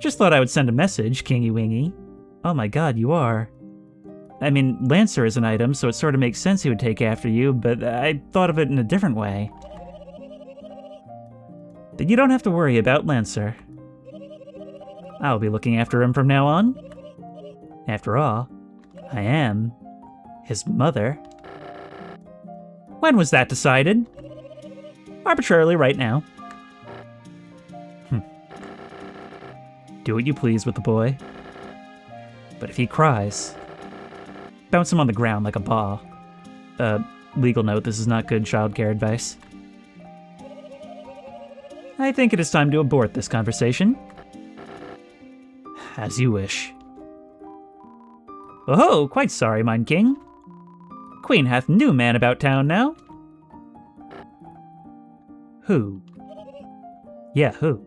[SPEAKER 1] Just thought I would send a message, Kingy Wingy. Oh my god, you are. I mean, Lancer is an item, so it sort of makes sense he would take after you, but I thought of it in a different way. But you don't have to worry about Lancer. I'll be looking after him from now on. After all, I am his mother. When was that decided? Arbitrarily right now. Do what you please with the boy. But if he cries, bounce him on the ground like a ball. Legal note, this is not good childcare advice. I think it is time to abort this conversation. As you wish. Oh, quite sorry, mine king. Queen hath new man about town now. Who? Yeah, who?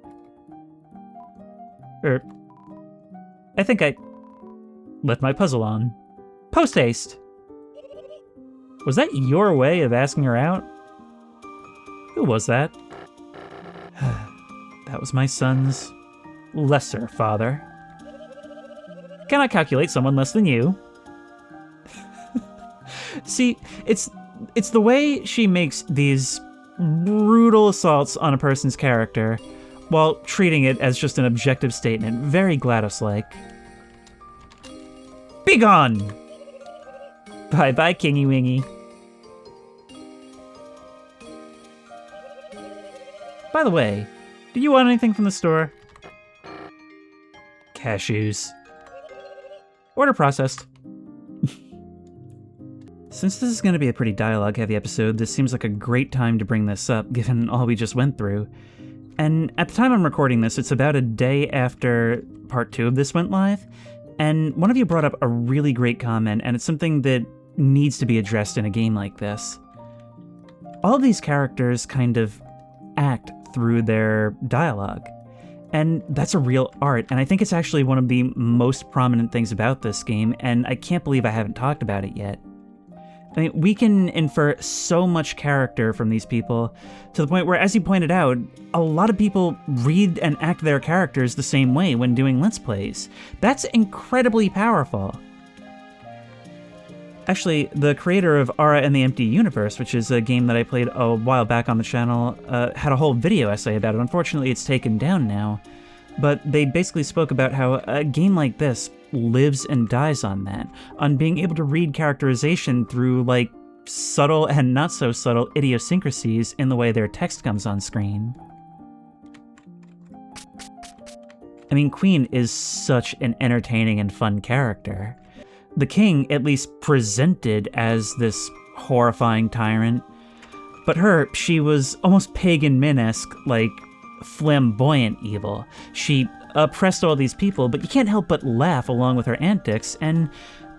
[SPEAKER 1] I think I left my puzzle on. Post haste! Was that your way of asking her out? Who was that? That was my son's lesser father. Cannot calculate someone less than you. See, it's the way she makes these brutal assaults on a person's character while treating it as just an objective statement. Very GLaDOS-like. Begone! Bye-bye, Kingy Wingy. By the way, do you want anything from the store? Cashews. Order processed. Since this is going to be a pretty dialogue-heavy episode, this seems like a great time to bring this up, given all we just went through. And at the time I'm recording this, it's about a day after part 2 of this went live, and one of you brought up a really great comment, and it's something that needs to be addressed in a game like this. All of these characters kind of act through their dialogue, and that's a real art, and I think it's actually one of the most prominent things about this game, and I can't believe I haven't talked about it yet. I mean, we can infer so much character from these people, to the point where, as you pointed out, a lot of people read and act their characters the same way when doing Let's Plays. That's incredibly powerful. Actually, the creator of Aura and the Empty Universe, which is a game that I played a while back on the channel, had a whole video essay about it. Unfortunately, it's taken down now. But they basically spoke about how a game like this lives and dies on that, on being able to read characterization through, like, subtle and not so subtle idiosyncrasies in the way their text comes on screen. I mean, Queen is such an entertaining and fun character. The king, at least presented as this horrifying tyrant, but she was almost pagan Min-esque, like, flamboyant evil. She oppressed all these people, but you can't help but laugh along with her antics, and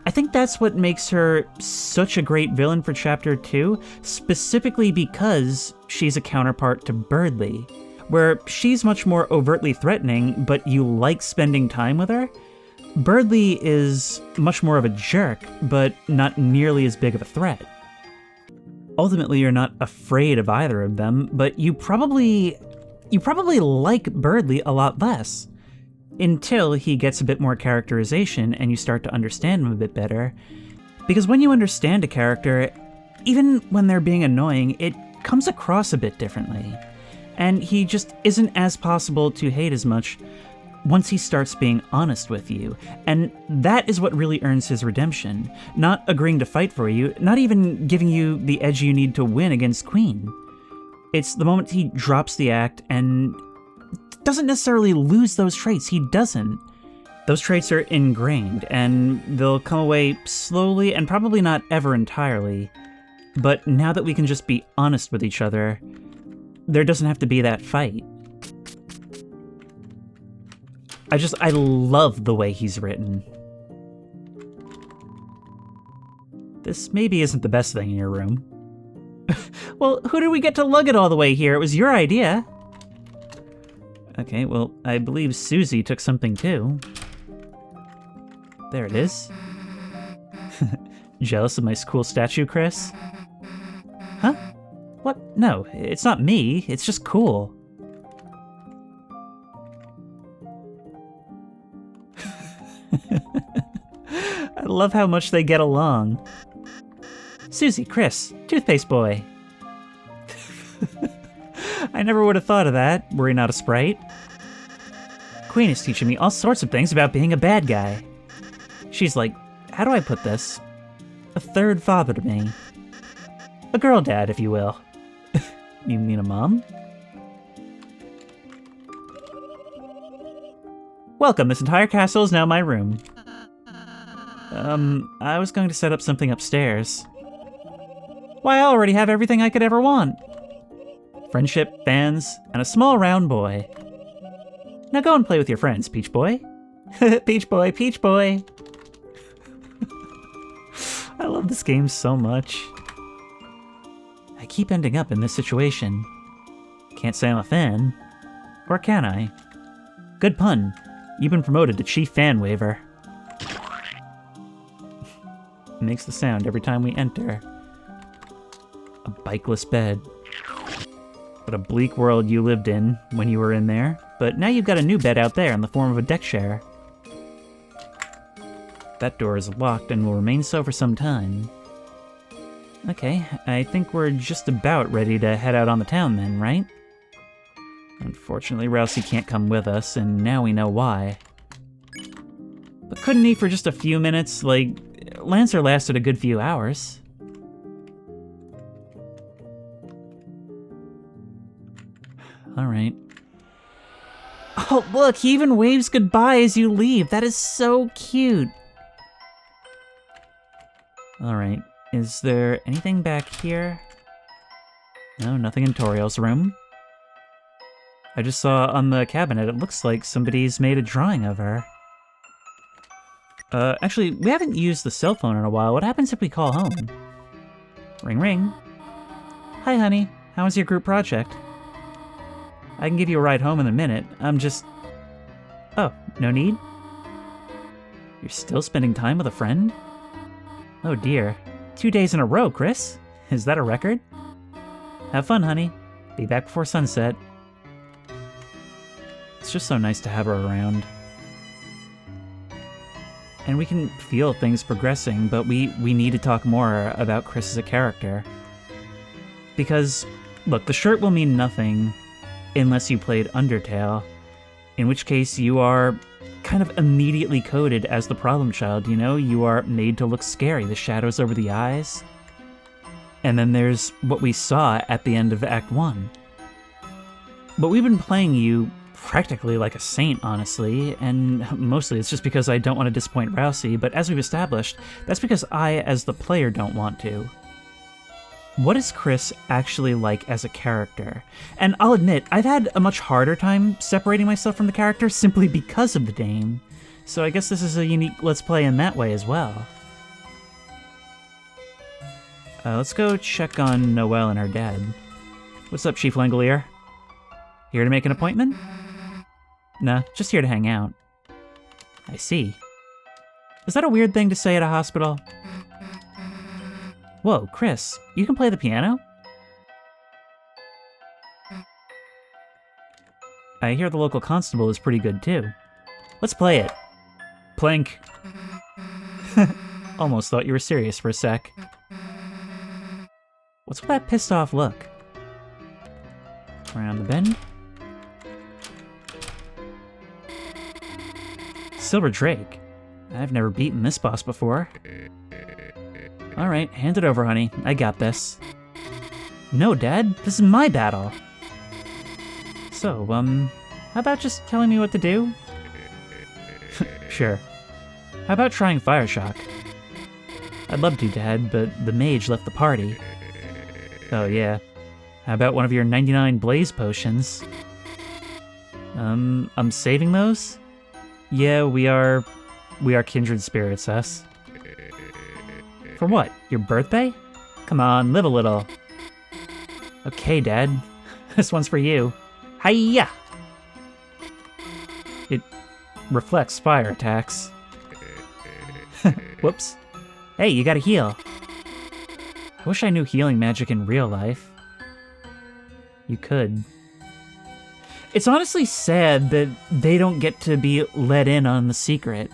[SPEAKER 1] I think that's what makes her such a great villain for Chapter 2, specifically because she's a counterpart to Birdly, where she's much more overtly threatening, but you like spending time with her. Birdly is much more of a jerk, but not nearly as big of a threat. Ultimately, you're not afraid of either of them, but you probably like Birdly a lot less. Until he gets a bit more characterization and you start to understand him a bit better. Because when you understand a character, even when they're being annoying, it comes across a bit differently. And he just isn't as possible to hate as much once he starts being honest with you. And that is what really earns his redemption. Not agreeing to fight for you, not even giving you the edge you need to win against Queen. It's the moment he drops the act and doesn't necessarily lose those traits, he doesn't. Those traits are ingrained, and they'll come away slowly and probably not ever entirely. But now that we can just be honest with each other, there doesn't have to be that fight. I love the way he's written. This maybe isn't the best thing in your room. Well, who did we get to lug it all the way here? It was your idea. Okay, well, I believe Susie took something too. There it is. Jealous of my cool statue, Chris? Huh? What? No, it's not me. It's just cool. I love how much they get along. Susie, Chris, toothpaste boy. I never would have thought of that, were he not a sprite. Queen is teaching me all sorts of things about being a bad guy. She's like, how do I put this? A third father to me. A girl dad, if you will. You mean a mom? Welcome, this entire castle is now my room. I was going to set up something upstairs. Why, I already have everything I could ever want. Friendship, fans, and a small round boy. Now go and play with your friends, Peach Boy. Peach Boy, Peach Boy. I love this game so much. I keep ending up in this situation. Can't say I'm a fan. Or can I? Good pun. You've been promoted to Chief Fan Waver. It makes the sound every time we enter. A bikeless bed. What a bleak world you lived in when you were in there, but now you've got a new bed out there in the form of a deck chair. That door is locked and will remain so for some time. Okay, I think we're just about ready to head out on the town then, right? Unfortunately, Rousey can't come with us, and now we know why. But couldn't he for just a few minutes? Like, Lancer lasted a good few hours. Alright. Oh, look, he even waves goodbye as you leave. That is so cute. Alright, is there anything back here? No, nothing in Toriel's room. I just saw on the cabinet, it looks like somebody's made a drawing of her. Actually, we haven't used the cell phone in a while. What happens if we call home? Ring ring. Hi, honey. How was your group project? I can give you a ride home in a minute. I'm just... Oh, no need? You're still spending time with a friend? Oh dear. 2 days in a row, Chris. Is that a record? Have fun, honey. Be back before sunset. It's just so nice to have her around. And we can feel things progressing, but we need to talk more about Chris as a character. Because, look, the shirt will mean nothing unless you played Undertale, in which case you are kind of immediately coded as the problem child, you know? You are made to look scary, the shadows over the eyes. And then there's what we saw at the end of Act 1. But we've been playing you practically like a saint, honestly, and mostly it's just because I don't want to disappoint Rousey, but as we've established, that's because I, as the player, don't want to. what is Chris actually like as a character? And I'll admit, I've had a much harder time separating myself from the character simply because of the name. So I guess this is a unique Let's Play in that way as well. Let's go check on Noelle and her dad. What's up, Chief Langolier? Here to make an appointment? Nah, just here to hang out. I see. Is that a weird thing to say at a hospital? Whoa, Chris, you can play the piano? I hear the local constable is pretty good too. Let's play it. Plink. Almost thought you were serious for a sec. What's with that pissed off look? Around the bend. Silver Drake. I've never beaten this boss before. Alright, hand it over, honey. I got this. No, Dad. This is my battle. So, how about just telling me what to do? Sure. How about trying Fire Shock? I'd love to, Dad, but the mage left the party. Oh, yeah. How about one of your 99 blaze potions? I'm saving those? Yeah, we are kindred spirits, us. For what? Your birthday? Come on, live a little. Okay, Dad. This one's for you. Hiya! It reflects fire attacks. Whoops. Hey, you gotta heal. I wish I knew healing magic in real life. You could. It's honestly sad that they don't get to be let in on the secret.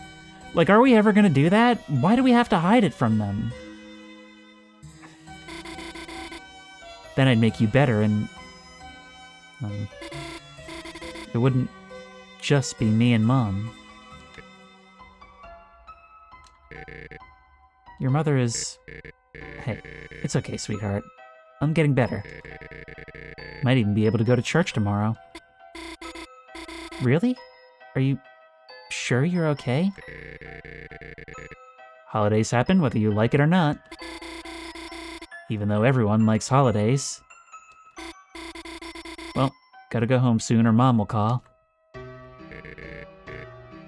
[SPEAKER 1] Like, are we ever gonna do that? Why do we have to hide it from them? Then I'd make you better and... it wouldn't just be me and Mom. Your mother is... Hey, it's okay, sweetheart. I'm getting better. Might even be able to go to church tomorrow. Really? Are you sure you're okay? Holidays happen whether you like it or not. Even though everyone likes holidays. Well, gotta go home soon or Mom will call.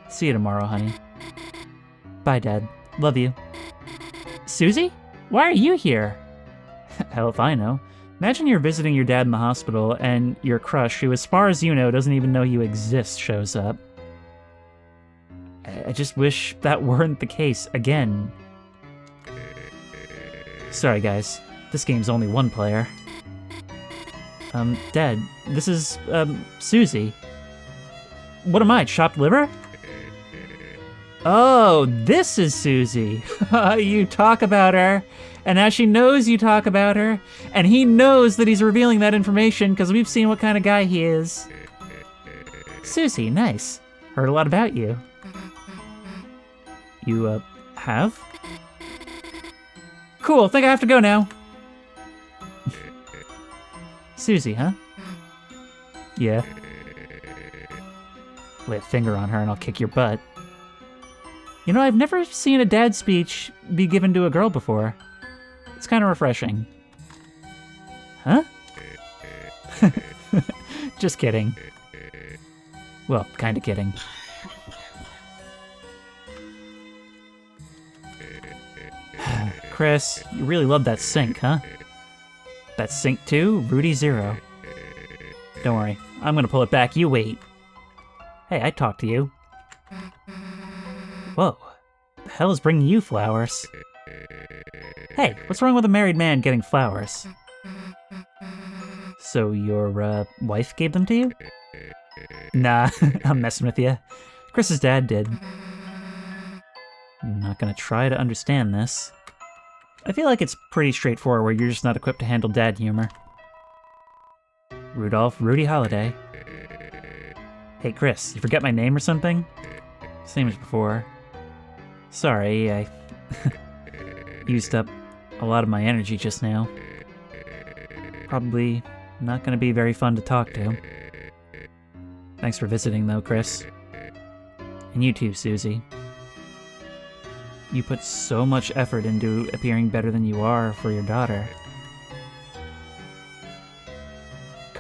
[SPEAKER 1] See you tomorrow, honey. Bye, Dad. Love you. Susie? Why are you here? Hell if I know. Imagine you're visiting your dad in the hospital and your crush, who as far as you know doesn't even know you exist, shows up. I just wish that weren't the case again. Sorry guys, this game's only one player. Dad, this is, Susie. What am I, chopped liver? Oh, this is Susie. You talk about her, and now she knows you talk about her, and he knows that he's revealing that information because we've seen what kind of guy he is. Susie, nice. Heard a lot about you. You, have? Cool, think I have to go now. Susie, huh? Yeah. Lay a finger on her and I'll kick your butt. You know, I've never seen a dad speech be given to a girl before. It's kind of refreshing. Huh? Just kidding. Well, kind of kidding. Chris, you really love that sink, huh? That sink too? Rudy Zero. Don't worry, I'm gonna pull it back, you wait. Hey, I talked to you. Whoa, the hell is bringing you flowers? Hey, what's wrong with a married man getting flowers? So your, wife gave them to you? Nah, I'm messing with you. Chris's dad did. I'm not gonna try to understand this. I feel like it's pretty straightforward, you're just not equipped to handle dad humor. Rudy Holiday. Hey Chris, you forget my name or something? Same as before. Sorry, I used up a lot of my energy just now. Probably not gonna be very fun to talk to. Thanks for visiting though, Chris. And you too, Susie. You put so much effort into appearing better than you are for your daughter.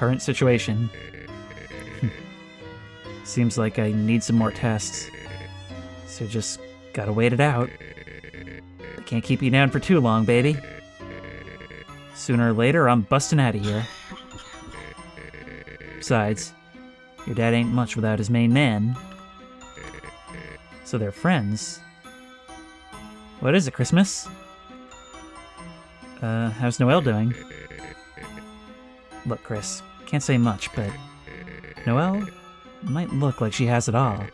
[SPEAKER 1] current situation. Seems like I need some more tests. So just gotta wait it out. I can't keep you down for too long, baby. Sooner or later, I'm busting out of here. Besides, your dad ain't much without his main man. So they're friends. What is it, Christmas? How's Noelle doing? Look, Chris, can't say much, but Noelle might look like she has it all.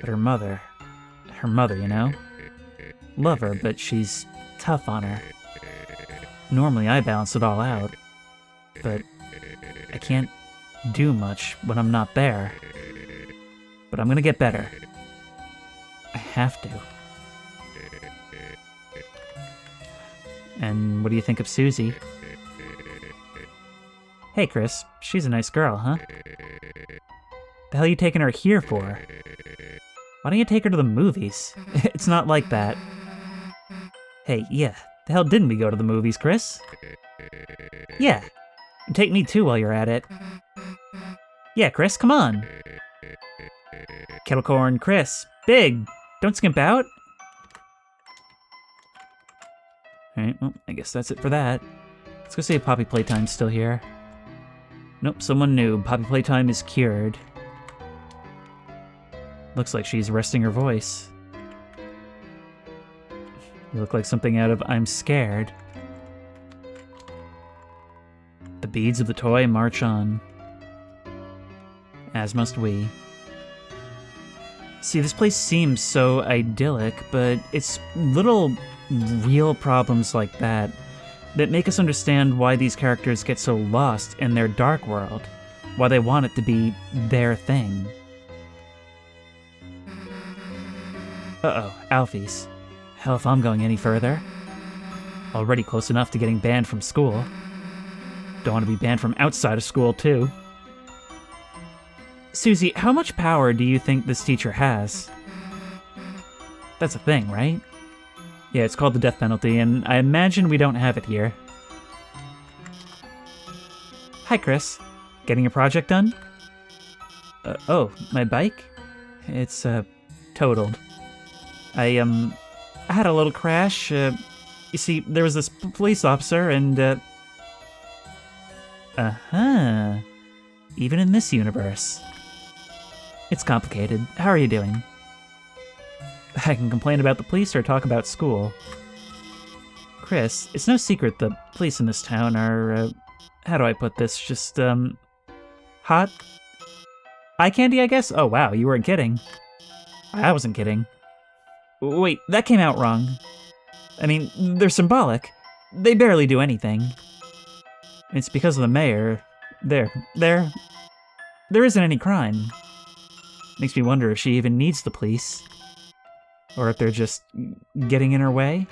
[SPEAKER 1] But her mother, you know? Love her, but she's tough on her. Normally I balance it all out, but I can't do much when I'm not there. But I'm gonna get better. I have to. And what do you think of Susie? Hey, Chris, she's a nice girl, huh? The hell are you taking her here for? Why don't you take her to the movies? It's not like that. Hey, yeah, the hell didn't we go to the movies, Chris? Yeah, and take me too while you're at it. Yeah, Chris, come on. Kettlecorn, Chris, big, don't skimp out. Alright, well, I guess that's it for that. Let's go see if Poppy Playtime's still here. Nope, someone new. Poppy Playtime is cured. Looks like she's resting her voice. You look like something out of I'm Scared. The beads of the toy march on. As must we. See, this place seems so idyllic, but it's little real problems like that that make us understand why these characters get so lost in their dark world, why they want it to be their thing. Uh-oh, Alfie's. Hell, if I'm going any further. Already close enough to getting banned from school. Don't want to be banned from outside of school, too. Susie, how much power do you think this teacher has? That's a thing, right? Yeah, it's called the death penalty, and I imagine we don't have it here. Hi, Chris. Getting your project done? Oh, my bike? It's, totaled. I had a little crash. You see, there was this police officer, and, Uh-huh. Even in this universe. It's complicated. How are you doing? I can complain about the police or talk about school. Chris, it's no secret the police in this town are, how do I put this? Just, hot? Eye candy, I guess? Oh, wow, you weren't kidding. I wasn't kidding. Wait, that came out wrong. I mean, they're symbolic. They barely do anything. It's because of the mayor. There isn't any crime. Makes me wonder if she even needs the police. Or if they're just getting in her way?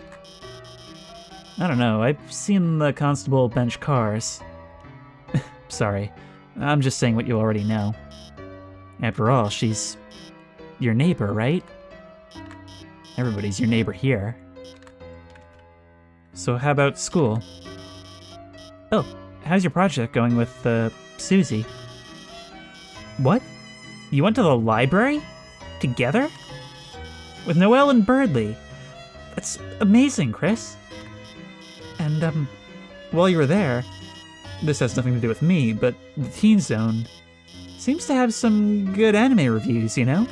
[SPEAKER 1] I don't know, I've seen the constable bench cars. Sorry, I'm just saying what you already know. After all, she's your neighbor, right? Everybody's your neighbor here. So how about school? Oh, how's your project going with, Susie? What? You went to the library? Together? With Noelle and Birdley. That's amazing, Chris. And, while you were there, this has nothing to do with me, but the Teen Zone seems to have some good anime reviews, you know?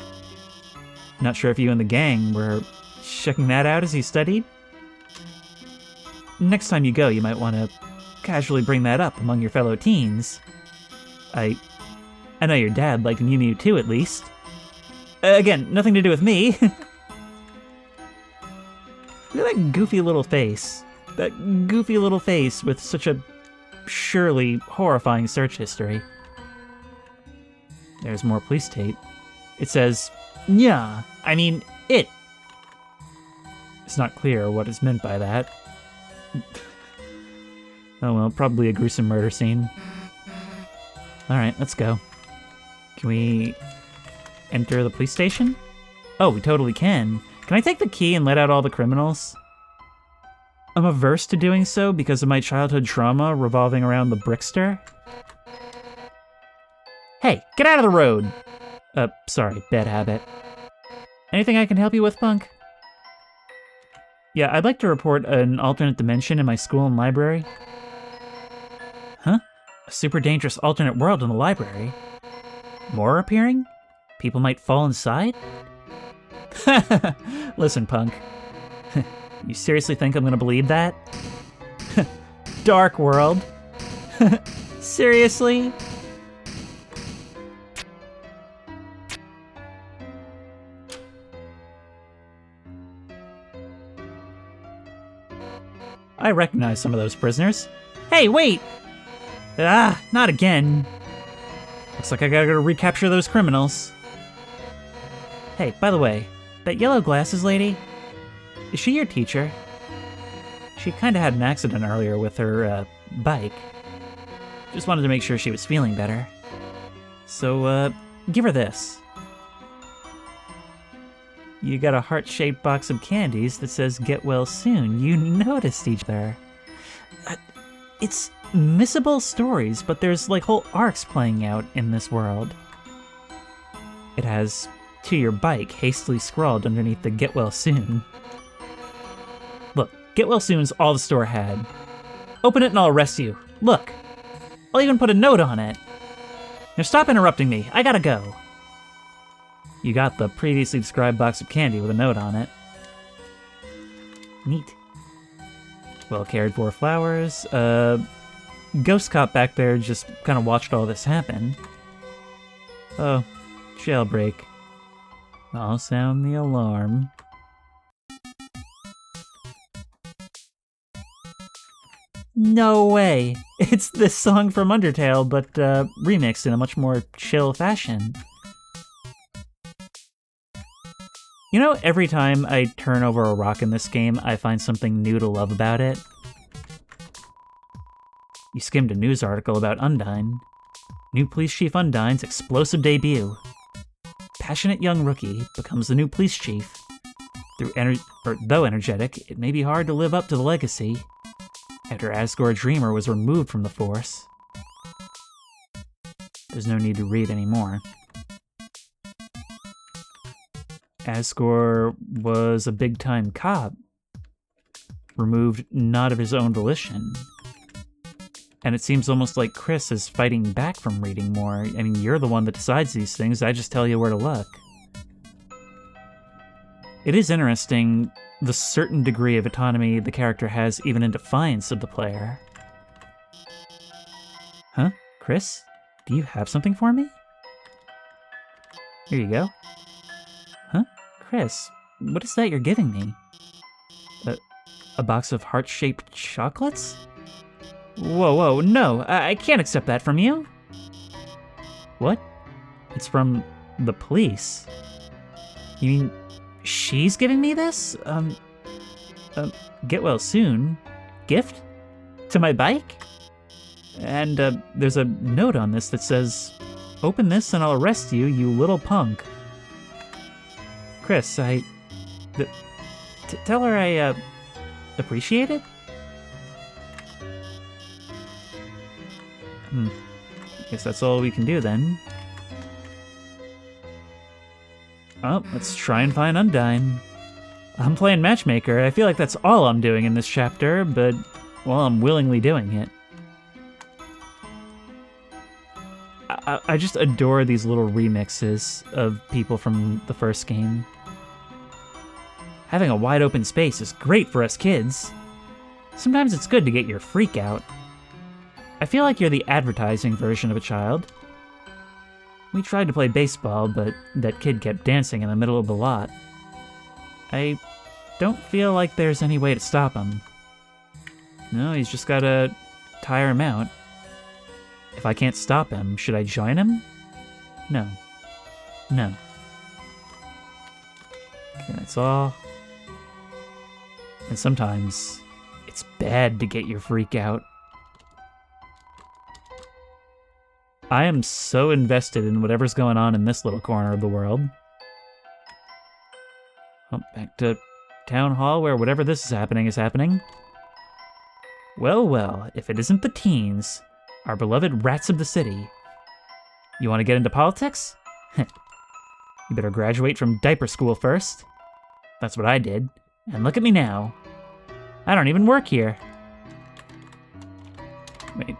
[SPEAKER 1] Not sure if you and the gang were checking that out as you studied? Next time you go, you might want to casually bring that up among your fellow teens. I know your dad liked Mew Mew too, at least. Again, nothing to do with me. Look at that goofy little face. That goofy little face with such a surely horrifying search history. There's more police tape. It says, "Yeah, I mean, it." It's not clear what is meant by that. Oh well, probably a gruesome murder scene. Alright, let's go. Can we enter the police station? Oh, we totally can. Can I take the key and let out all the criminals? I'm averse to doing so because of my childhood trauma revolving around the Brickster. Hey, get out of the road! Sorry, bad habit. Anything I can help you with, Punk? Yeah, I'd like to report an alternate dimension in my school and library. Huh? A super dangerous alternate world in the library? More appearing? People might fall inside? Listen, Punk. You seriously think I'm gonna believe that? Dark world? Seriously? I recognize some of those prisoners. Hey, wait! Ah, not again. Looks like I gotta go recapture those criminals. Hey, by the way, that yellow glasses lady, is she your teacher? She kinda had an accident earlier with her, bike. Just wanted to make sure she was feeling better. So, give her this. You got a heart-shaped box of candies that says "Get well soon." You noticed each other. It's missable stories, but there's like whole arcs playing out in this world. It has "To your bike" hastily scrawled underneath the "Get well soon." Look, "Get well soon's all the store had. Open it and I'll arrest you. Look, I'll even put a note on it. Now stop interrupting me. I gotta go. You got the previously described box of candy with a note on it. Neat. Well cared for flowers. Ghost cop back there just kind of watched all this happen. Oh, jailbreak. I'll sound the alarm. No way! It's this song from Undertale, but remixed in a much more chill fashion. You know, every time I turn over a rock in this game, I find something new to love about it. You skimmed a news article about Undyne. New police chief Undyne's explosive debut. Passionate young rookie becomes the new police chief. Though energetic, it may be hard to live up to the legacy. After Asgore Dreamer was removed from the force. There's no need to read anymore. Asgore was a big-time cop, removed not of his own volition. And it seems almost like Chris is fighting back from reading more. I mean, you're the one that decides these things, I just tell you where to look. It is interesting the certain degree of autonomy the character has even in defiance of the player. Huh? Chris? Do you have something for me? Here you go. Huh? Chris, what is that you're giving me? A box of heart-shaped chocolates? Whoa, no, I can't accept that from you. What? It's from the police. You mean she's giving me this? Get well soon. Gift? To my bike? And, there's a note on this that says, "Open this and I'll arrest you, you little punk." Chris, tell her I, appreciate it? Guess that's all we can do then. Oh, let's try and find Undyne. I'm playing matchmaker. I feel like that's all I'm doing in this chapter, but, well, I'm willingly doing it. I just adore these little remixes of people from the first game. Having a wide open space is great for us kids. Sometimes it's good to get your freak out. I feel like you're the advertising version of a child. We tried to play baseball, but that kid kept dancing in the middle of the lot. I don't feel like there's any way to stop him. No, he's just gotta tire him out. If I can't stop him, should I join him? No. Okay, that's all. And sometimes, it's bad to get your freak out. I am so invested in whatever's going on in this little corner of the world. Oh, back to Town Hall where whatever this is happening. Well, if it isn't the teens, our beloved rats of the city. You want to get into politics? You better graduate from diaper school first. That's what I did. And look at me now. I don't even work here. Wait.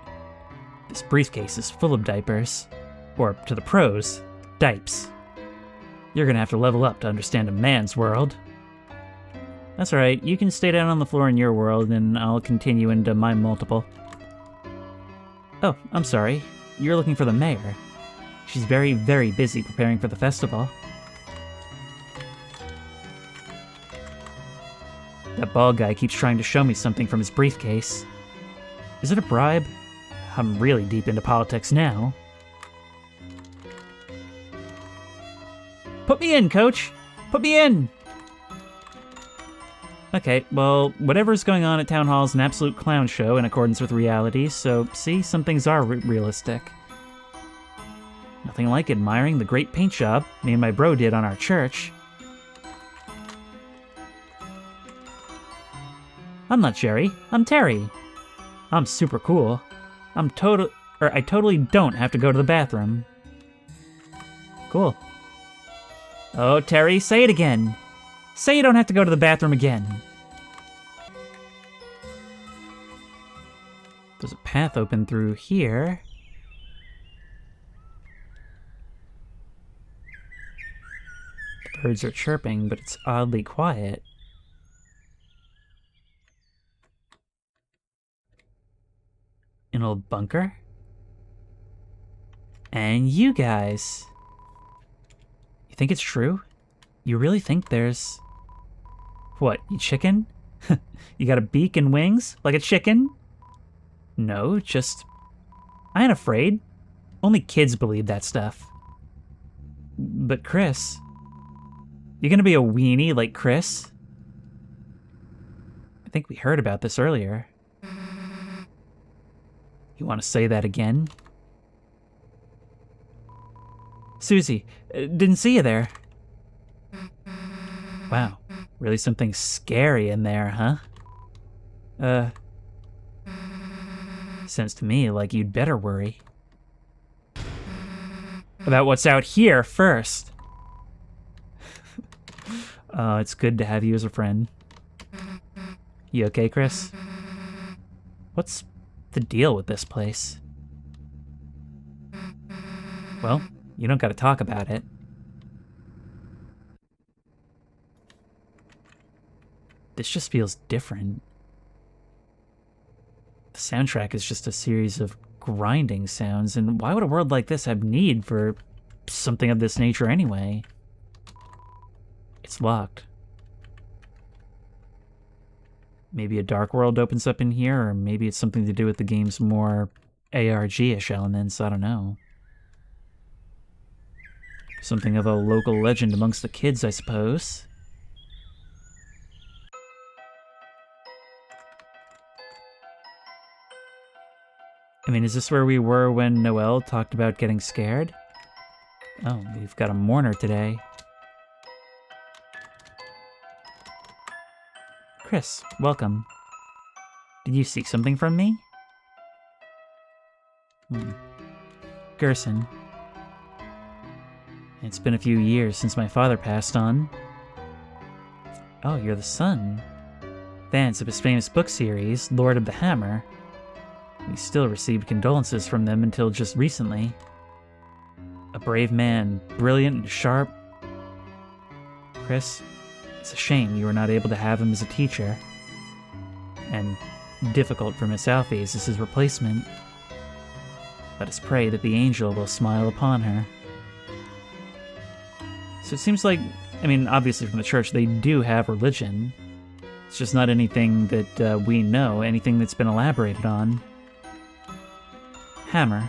[SPEAKER 1] This briefcase is full of diapers. Or, to the pros, dipes. You're gonna have to level up to understand a man's world. That's right, you can stay down on the floor in your world, and I'll continue into my multiple. Oh, I'm sorry. You're looking for the mayor. She's very, very busy preparing for the festival. That bald guy keeps trying to show me something from his briefcase. Is it a bribe? I'm really deep into politics now. Put me in, coach! Put me in! Okay, well, whatever's going on at Town Hall is an absolute clown show in accordance with reality, so see, some things are realistic. Nothing like admiring the great paint job me and my bro did on our church. I'm not Jerry, I'm Terry. I'm super cool. I totally don't have to go to the bathroom. Cool. Oh, Terry, say it again. Say you don't have to go to the bathroom again. There's a path open through here. The birds are chirping, but it's oddly quiet. An old bunker? And you guys. You think it's true? You really think there's... What, you chicken? You got a beak and wings, like a chicken? No, just... I ain't afraid. Only kids believe that stuff. But Chris... You gonna be a weenie like Chris? I think we heard about this earlier. You want to say that again? Susie, didn't see you there. Wow, really something scary in there, huh? Sounds to me like you'd better worry. About what's out here first. It's good to have you as a friend. You okay, Chris? What's the deal with this place? Well, you don't gotta talk about it. This just feels different. The soundtrack is just a series of grinding sounds, and why would a world like this have need for something of this nature anyway? It's locked. Maybe a dark world opens up in here, or maybe it's something to do with the game's more ARG-ish elements, I don't know. Something of a local legend amongst the kids, I suppose. I mean, is this where we were when Noelle talked about getting scared? Oh, we've got a mourner today. Chris, welcome. Did you seek something from me? Gerson. It's been a few years since my father passed on. Oh, you're the son. Fans of his famous book series, Lord of the Hammer. We still received condolences from them until just recently. A brave man, brilliant and sharp. Chris, it's a shame you were not able to have him as a teacher. And difficult for Miss Alphys as his replacement. Let us pray that the angel will smile upon her. So it seems like, I mean, obviously from the church, they do have religion. It's just not anything that we know, anything that's been elaborated on. Hammer.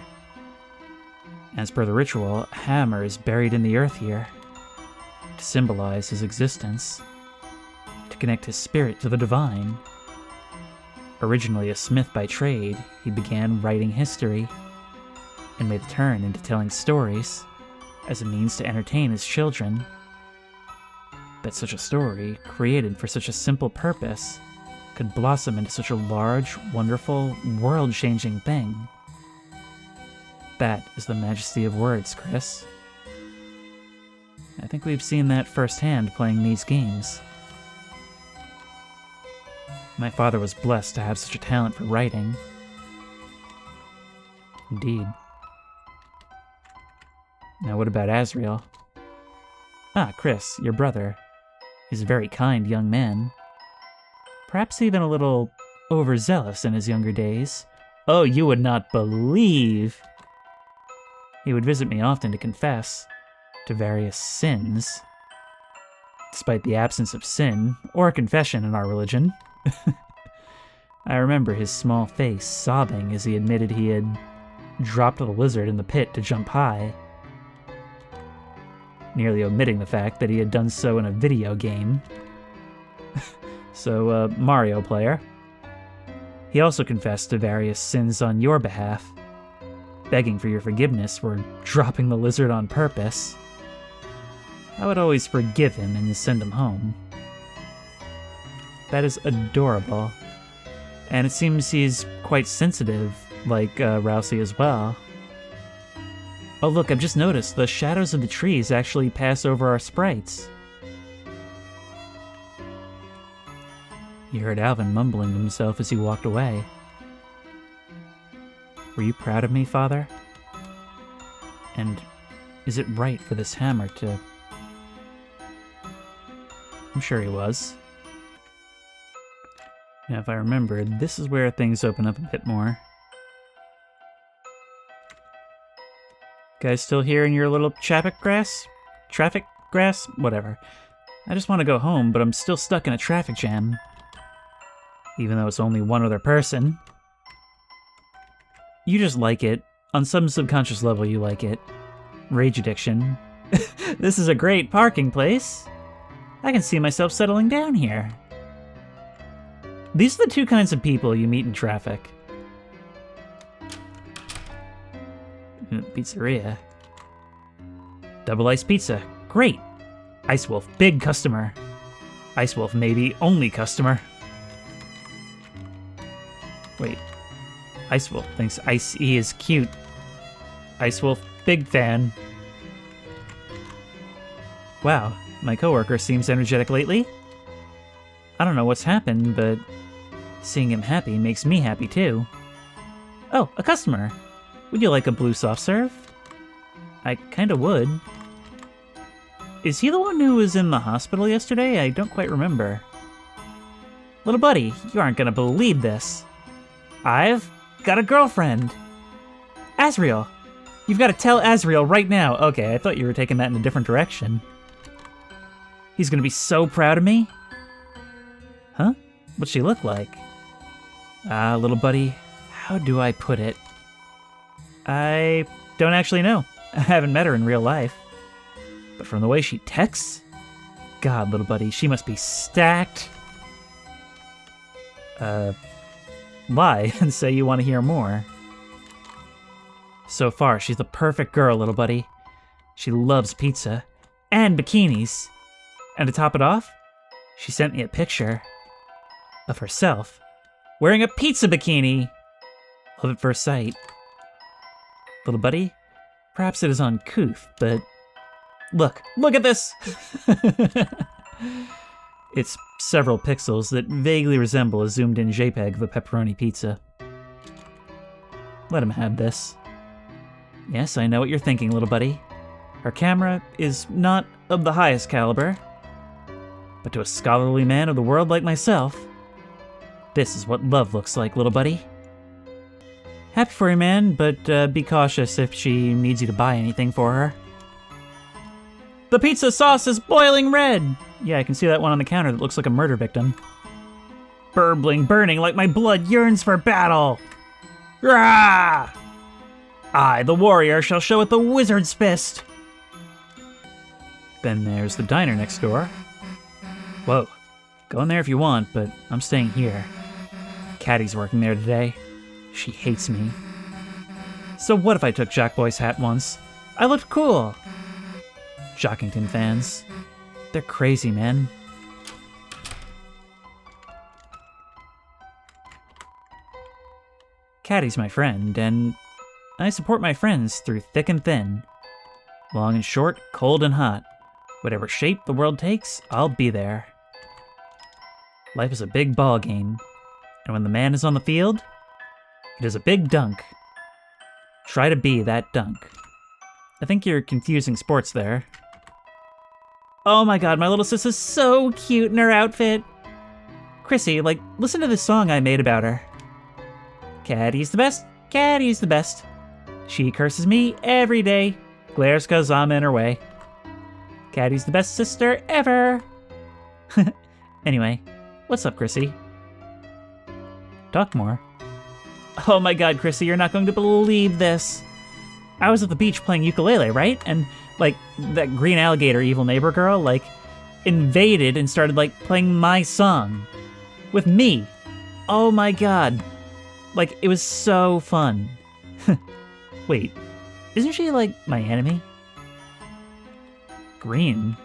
[SPEAKER 1] As per the ritual, Hammer is buried in the earth here, to symbolize his existence, to connect his spirit to the divine. Originally a smith by trade, he began writing history, and made the turn into telling stories, as a means to entertain his children. That such a story, created for such a simple purpose, could blossom into such a large, wonderful, world-changing thing. That is the majesty of words, Chris. I think we've seen that firsthand playing these games. My father was blessed to have such a talent for writing. Indeed. Now what about Asriel? Ah, Chris, your brother. He's a very kind young man. Perhaps even a little overzealous in his younger days. Oh, you would not believe! He would visit me often to confess to various sins. Despite the absence of sin, or confession in our religion. I remember his small face sobbing as he admitted he had dropped the lizard in the pit to jump high, nearly omitting the fact that he had done so in a video game. So, Mario player. He also confessed to various sins on your behalf, begging for your forgiveness for dropping the lizard on purpose. I would always forgive him and send him home. That is adorable. And it seems he's quite sensitive, like Rousey as well. Oh look, I've just noticed the shadows of the trees actually pass over our sprites. You heard Alvin mumbling to himself as he walked away. Were you proud of me, Father? And is it right for this hammer to... I'm sure he was. Now, if I remember, this is where things open up a bit more. Guys still here in your little traffic grass? Traffic grass? Whatever. I just want to go home, but I'm still stuck in a traffic jam. Even though it's only one other person. You just like it. On some subconscious level, you like it. Rage addiction. This is a great parking place. I can see myself settling down here. These are the two kinds of people you meet in traffic. Pizzeria. Double iced pizza. Great. Ice Wolf, big customer. Ice Wolf, maybe only customer. Wait. Ice Wolf thinks Ice E is cute. Ice Wolf, big fan. Wow, my coworker seems energetic lately. I don't know what's happened, but seeing him happy makes me happy too. Oh, a customer. Would you like a blue soft serve? I kinda would. Is he the one who was in the hospital yesterday? I don't quite remember. Little buddy, you aren't gonna believe this. I've got a girlfriend. Asriel. You've got to tell Asriel right now. Okay, I thought you were taking that in a different direction. He's gonna be so proud of me. Huh? What's she look like? Little buddy, how do I put it? I don't actually know. I haven't met her in real life. But from the way she texts, God, little buddy, she must be stacked. Lie and say you want to hear more. So far, she's the perfect girl, little buddy. She loves pizza and bikinis. And to top it off, she sent me a picture of herself wearing a pizza bikini. Love at first sight. Little buddy, perhaps it is uncouth, but look at this! It's several pixels that vaguely resemble a zoomed-in JPEG of a pepperoni pizza. Let him have this. Yes, I know what you're thinking, little buddy. Her camera is not of the highest caliber, but to a scholarly man of the world like myself, this is what love looks like, little buddy. Happy for you, man, but be cautious if she needs you to buy anything for her. The pizza sauce is boiling red! Yeah, I can see that one on the counter that looks like a murder victim. Burbling, burning like my blood yearns for battle! Rah! I, the warrior, shall show it the wizard's fist! Then there's the diner next door. Whoa. Go in there if you want, but I'm staying here. Caddy's working there today. She hates me. So what if I took Jackboy's hat once? I looked cool! Jockington fans. They're crazy, man. Caddy's my friend, and I support my friends through thick and thin. Long and short, cold and hot. Whatever shape the world takes, I'll be there. Life is a big ball game, and when the man is on the field, it is a big dunk. Try to be that dunk. I think you're confusing sports there. Oh my god, my little sis is so cute in her outfit. Chrissy, like, listen to this song I made about her. Caddy's the best, Caddy's the best. She curses me every day, glares 'cause I'm in her way. Caddy's the best sister ever. Anyway, what's up, Chrissy? Talk more. Oh my god, Chrissy, you're not going to believe this. I was at the beach playing ukulele, right? And, like, that green alligator evil neighbor girl, like, invaded and started, like, playing my song. With me. Oh my god. Like, it was so fun. Wait, isn't she, like, my enemy? Green?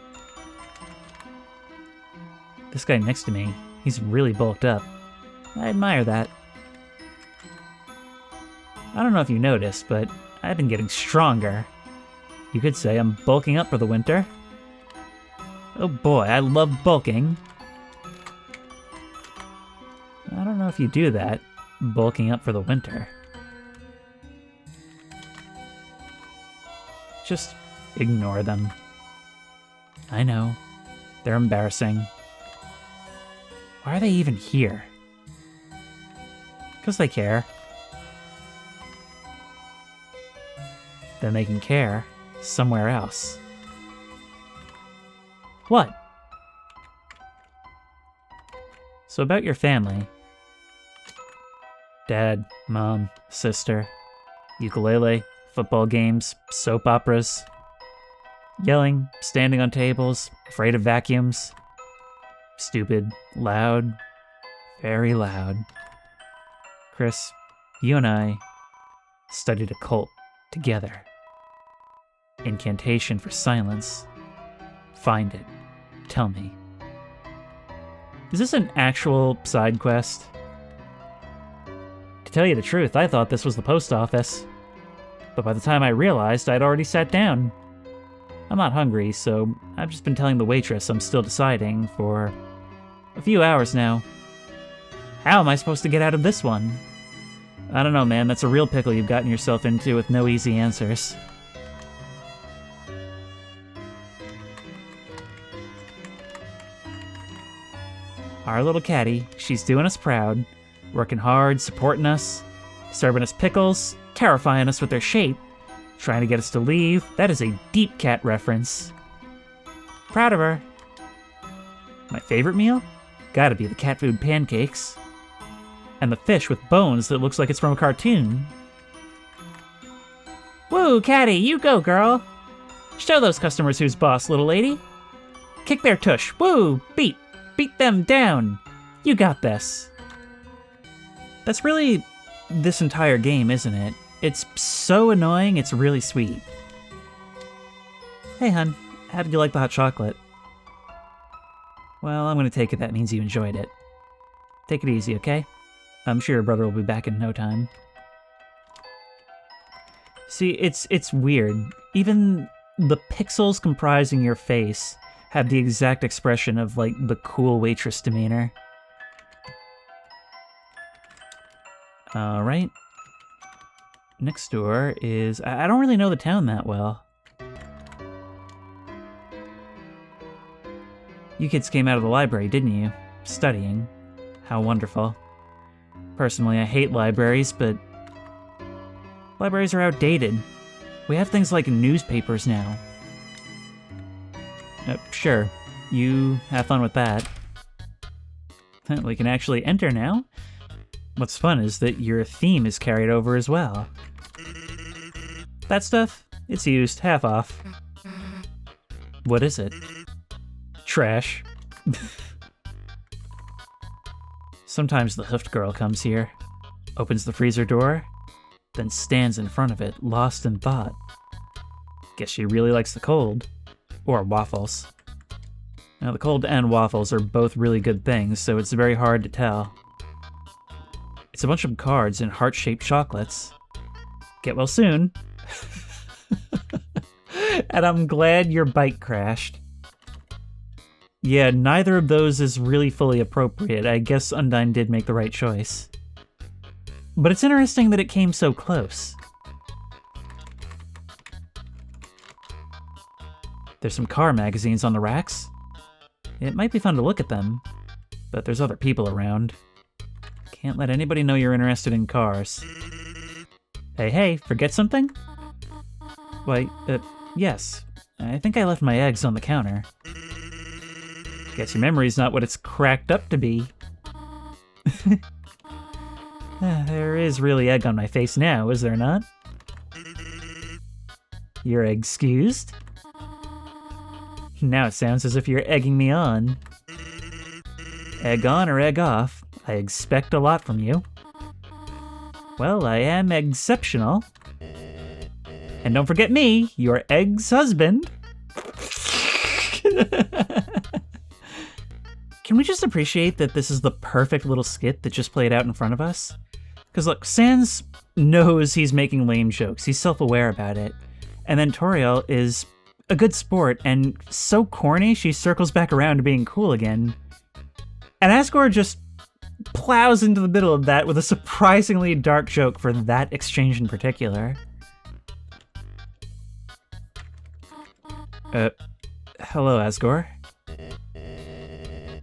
[SPEAKER 1] This guy next to me, he's really bulked up. I admire that. I don't know if you noticed, but I've been getting stronger. You could say I'm bulking up for the winter. Oh boy, I love bulking. I don't know if you do that, bulking up for the winter. Just ignore them. I know, they're embarrassing. Why are they even here? 'Cause they care. Then they can care somewhere else. What? So about your family. Dad, mom, sister, ukulele, football games, soap operas. Yelling, standing on tables, afraid of vacuums. Stupid, loud, very loud. Chris, you and I studied a cult together. Incantation for silence. Find it. Tell me. Is this an actual side quest? To tell you the truth, I thought this was the post office. But by the time I realized, I'd already sat down. I'm not hungry, so I've just been telling the waitress I'm still deciding for a few hours now. How am I supposed to get out of this one? I don't know, man. That's a real pickle you've gotten yourself into with no easy answers. Our little catty, she's doing us proud, working hard, supporting us, serving us pickles, terrifying us with their shape, trying to get us to leave. That is a deep cat reference. Proud of her. My favorite meal? Gotta be the cat food pancakes. And the fish with bones that looks like it's from a cartoon. Woo, catty, you go, girl. Show those customers who's boss, little lady. Kick their tush. Woo, beat them down. You got this. That's really this entire game, isn't it? It's so annoying, it's really sweet. Hey, hun, how did you like the hot chocolate? Well, I'm gonna take it that means you enjoyed it. Take it easy, okay? I'm sure your brother will be back in no time. See, it's weird. Even the pixels comprising your face have the exact expression of, like, the cool waitress demeanor. Alright. Next door is... I don't really know the town that well. You kids came out of the library, didn't you? Studying. How wonderful. Personally, I hate libraries, but... libraries are outdated. We have things like newspapers now. Sure. You have fun with that. We can actually enter now. What's fun is that your theme is carried over as well. That stuff, it's used, half off. What is it? Trash. Sometimes the hoofed girl comes here, opens the freezer door, then stands in front of it, lost in thought. Guess she really likes the cold. Or waffles. Now, the cold and waffles are both really good things, so it's very hard to tell. It's a bunch of cards and heart-shaped chocolates. Get well soon. And I'm glad your bike crashed. Yeah, neither of those is really fully appropriate. I guess Undyne did make the right choice. But it's interesting that it came so close. There's some car magazines on the racks. It might be fun to look at them, but there's other people around. Can't let anybody know you're interested in cars. Hey, forget something? Why, yes. I think I left my eggs on the counter. Guess your memory's not what it's cracked up to be. There is really egg on my face now, is there not? You're excused? Now it sounds as if you're egging me on. Egg on or egg off, I expect a lot from you. Well, I am exceptional. And don't forget me, your ex-husband. Can we just appreciate that this is the perfect little skit that just played out in front of us? Because look, Sans knows he's making lame jokes. He's self-aware about it. And then Toriel is a good sport and so corny she circles back around to being cool again. And Asgore just plows into the middle of that with a surprisingly dark joke for that exchange in particular. Hello, Asgore.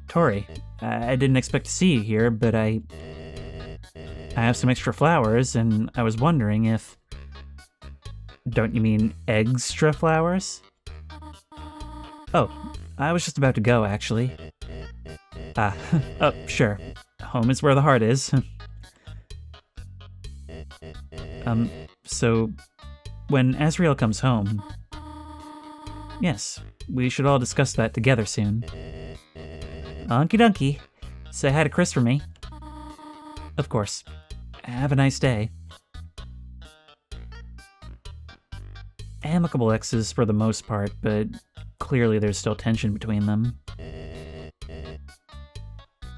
[SPEAKER 1] Tori, I didn't expect to see you here, but I have some extra flowers, and I was wondering if... Don't you mean extra flowers? Oh, I was just about to go, actually. Oh, sure. Home is where the heart is. So, when Asriel comes home... Yes, we should all discuss that together soon. Okie dokie. Say hi to Chris for me. Of course. Have a nice day. Amicable exes for the most part, but clearly there's still tension between them.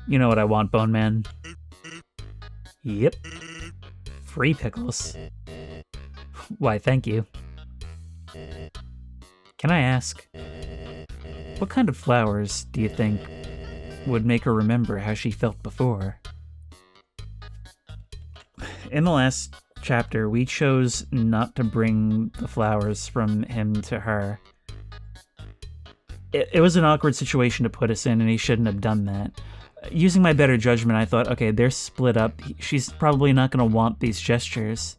[SPEAKER 1] You know what I want, Bone Man? Yep. Free pickles. Why, thank you. Can I ask, what kind of flowers do you think would make her remember how she felt before? In the last chapter, we chose not to bring the flowers from him to her. It was an awkward situation to put us in, and he shouldn't have done that. Using my better judgment, I thought, okay, they're split up. She's probably not going to want these gestures.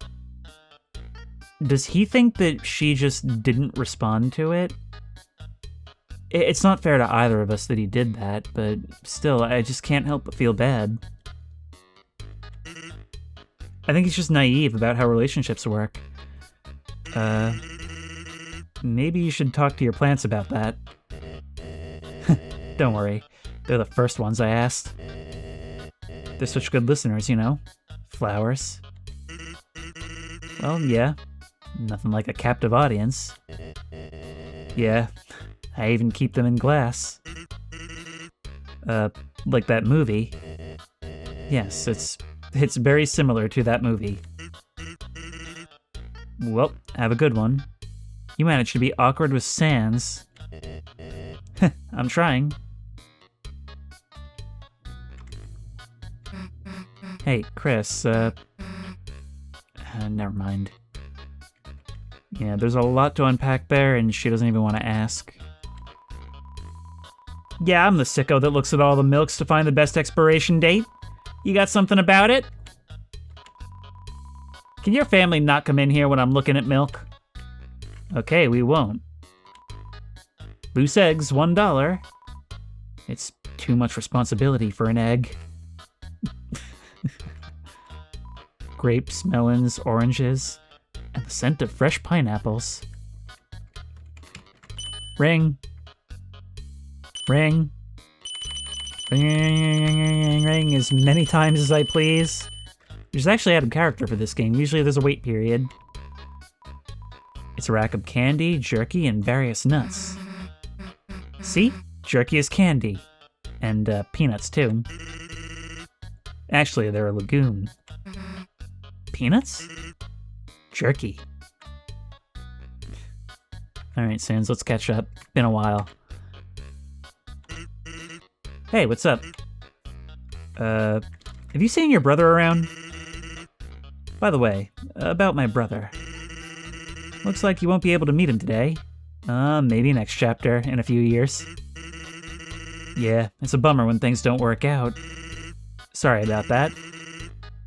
[SPEAKER 1] Does he think that she just didn't respond to it? It's not fair to either of us that he did that, but still, I just can't help but feel bad. I think he's just naive about how relationships work. Maybe you should talk to your plants about that. Don't worry, they're the first ones I asked. They're such good listeners, you know? Flowers. Well, yeah. Nothing like a captive audience. Yeah, I even keep them in glass. Like that movie. Yes, it's very similar to that movie. Well, have a good one. You managed to be awkward with Sans. I'm trying. Hey, Chris, never mind. Yeah, there's a lot to unpack there, and she doesn't even want to ask. Yeah, I'm the sicko that looks at all the milks to find the best expiration date. You got something about it? Can your family not come in here when I'm looking at milk? Okay, we won't. Loose eggs, $1. It's too much responsibility for an egg. Grapes, melons, oranges, and the scent of fresh pineapples. Ring. Ring. Ring, ring, ring, ring as many times as I please. There's actually out of character for this game. Usually there's a wait period. It's a rack of candy, jerky, and various nuts. See? Jerky is candy. And peanuts, too. Actually, they're a legume. Peanuts? Jerky. Alright, Sans, let's catch up. Been a while. Hey, what's up? Have you seen your brother around? By the way, about my brother. Looks like you won't be able to meet him today. Maybe next chapter, in a few years. Yeah, it's a bummer when things don't work out. Sorry about that.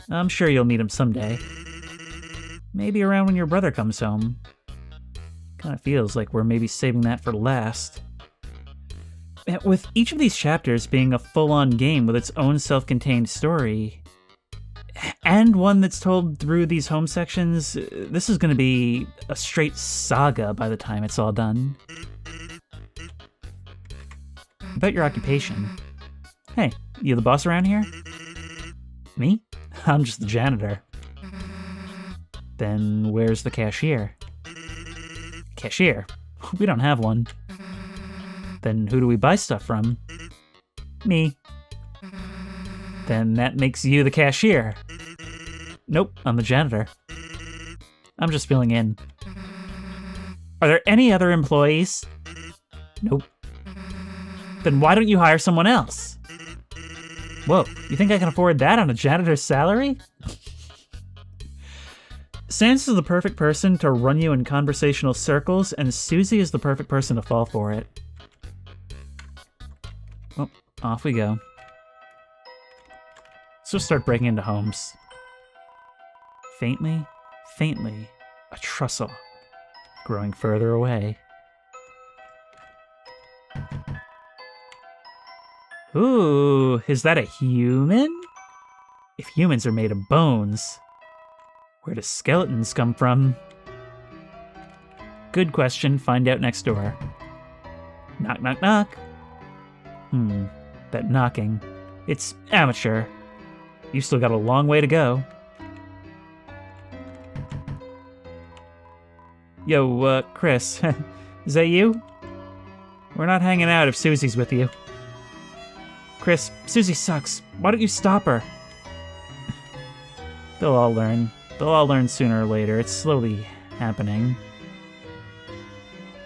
[SPEAKER 1] I'm sure you'll meet him someday. Maybe around when your brother comes home. Kinda feels like we're maybe saving that for last. With each of these chapters being a full-on game with its own self-contained story, and one that's told through these home sections, this is gonna be a straight saga by the time it's all done. About your occupation. Hey, you the boss around here? Me? I'm just the janitor. Then where's the cashier? Cashier? We don't have one. Then who do we buy stuff from? Me. Then that makes you the cashier. Nope, I'm the janitor. I'm just filling in. Are there any other employees? Nope. Then why don't you hire someone else? Whoa, you think I can afford that on a janitor's salary? Sans is the perfect person to run you in conversational circles, and Susie is the perfect person to fall for it. Well, off we go. Let's just start breaking into homes. Faintly, faintly, a trestle, growing further away. Ooh, is that a human? If humans are made of bones, where do skeletons come from? Good question, find out next door. Knock, knock, knock. That knocking. It's amateur. You still got a long way to go. Yo, Chris, is that you? We're not hanging out if Susie's with you. Chris, Susie sucks. Why don't you stop her? They'll all learn. They'll all learn sooner or later. It's slowly happening.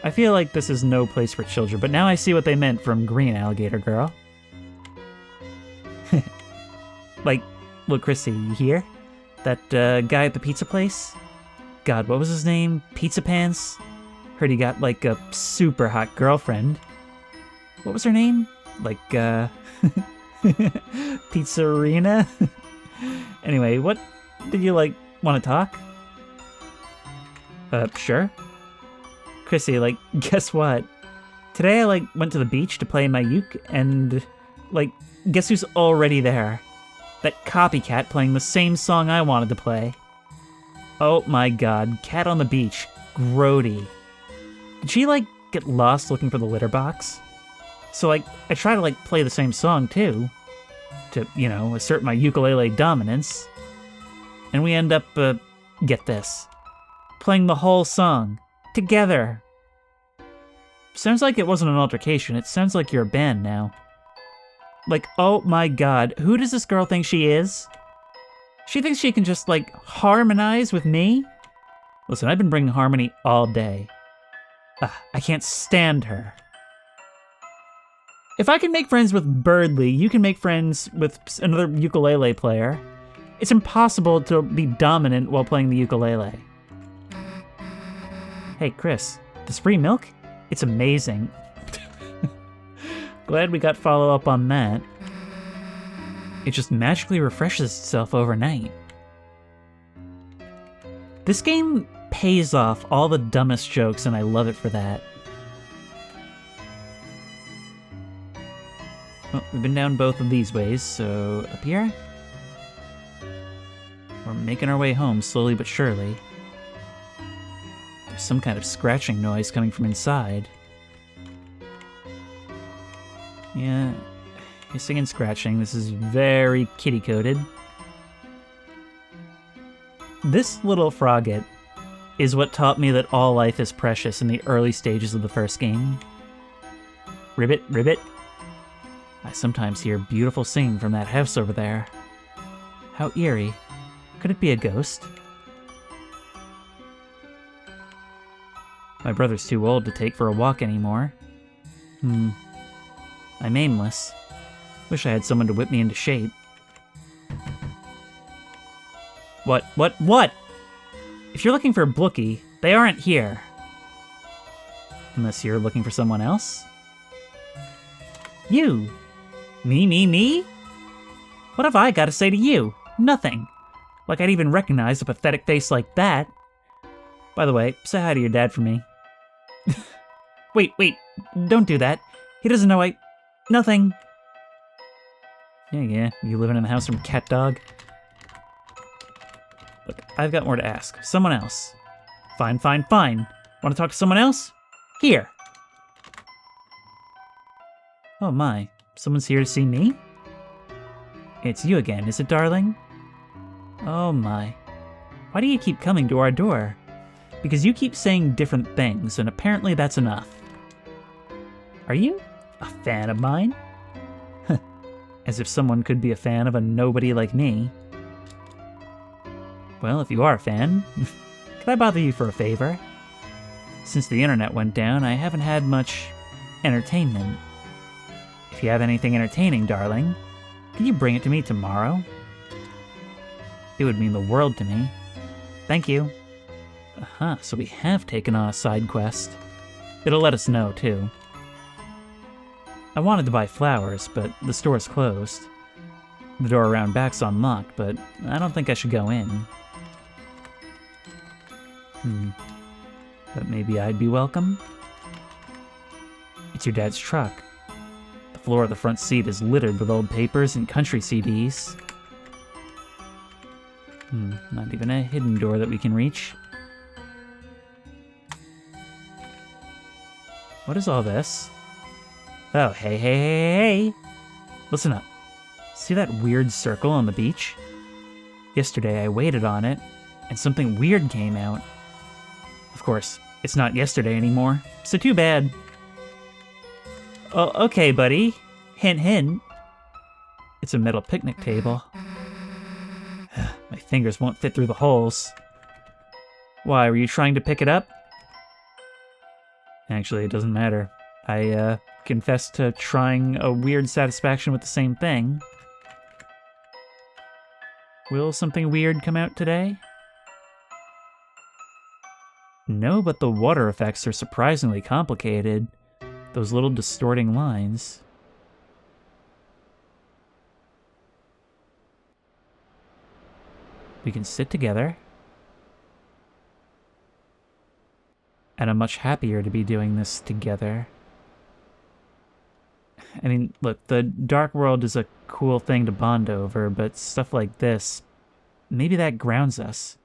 [SPEAKER 1] I feel like this is no place for children, but now I see what they meant from Green Alligator Girl. Like, look, Chrissy, you hear? That guy at the pizza place? God, what was his name? Pizza Pants? Heard he got, like, a super hot girlfriend. What was her name? Like, Pizzarina? Anyway, what did you, like, want to talk? Sure. Chrissy, like, guess what? Today I, like, went to the beach to play my uke, and, like, guess who's already there? That copycat playing the same song I wanted to play. Oh my god, cat on the beach. Grody. Did she, like, get lost looking for the litter box? So, like, I try to, like, play the same song, too. To, you know, assert my ukulele dominance. And we end up, get this. Playing the whole song. Together. Sounds like it wasn't an altercation. It sounds like you're a band now. Like, oh my god, who does this girl think she is? She thinks she can just, like, harmonize with me? Listen, I've been bringing harmony all day. I can't stand her. If I can make friends with Birdly, you can make friends with another ukulele player. It's impossible to be dominant while playing the ukulele. Hey, Chris, this free milk? It's amazing. Glad we got follow-up on that. It just magically refreshes itself overnight. This game pays off all the dumbest jokes, and I love it for that. Well, we've been down both of these ways, so up here? We're making our way home slowly but surely. There's some kind of scratching noise coming from inside. Yeah, hissing and scratching. This is very kitty-coded. This little frogget is what taught me that all life is precious in the early stages of the first game. Ribbit, ribbit. I sometimes hear beautiful singing from that house over there. How eerie. Could it be a ghost? My brother's too old to take for a walk anymore. I'm aimless. Wish I had someone to whip me into shape. What? If you're looking for Blookie, they aren't here. Unless you're looking for someone else? You! Me? What have I got to say to you? Nothing. Like I'd even recognize a pathetic face like that. By the way, say hi to your dad for me. Wait, don't do that. He doesn't know Nothing. Yeah, you living in the house from Cat Dog? Look, I've got more to ask. Someone else. Fine. Want to talk to someone else? Here. Oh my, someone's here to see me? It's you again, is it, darling? Oh my. Why do you keep coming to our door? Because you keep saying different things, and apparently that's enough. Are you a fan of mine? As if someone could be a fan of a nobody like me. Well, if you are a fan, could I bother you for a favor? Since the internet went down, I haven't had much entertainment. If you have anything entertaining, darling, can you bring it to me tomorrow? It would mean the world to me. Thank you. So we have taken on a side quest. It'll let us know, too. I wanted to buy flowers, but the store's closed. The door around back's unlocked, but I don't think I should go in. But maybe I'd be welcome? It's your dad's truck. The floor of the front seat is littered with old papers and country CDs. Not even a hidden door that we can reach. What is all this? Oh, hey. Listen up. See that weird circle on the beach? Yesterday I waited on it, and something weird came out. Of course, it's not yesterday anymore, so too bad. Oh, okay, buddy. Hint. It's a metal picnic table. My fingers won't fit through the holes. Why, were you trying to pick it up? Actually, it doesn't matter. I, confess to trying a weird satisfaction with the same thing. Will something weird come out today? No, but the water effects are surprisingly complicated. Those little distorting lines. We can sit together. And I'm much happier to be doing this together. I mean, look, the dark world is a cool thing to bond over, but stuff like this, maybe that grounds us.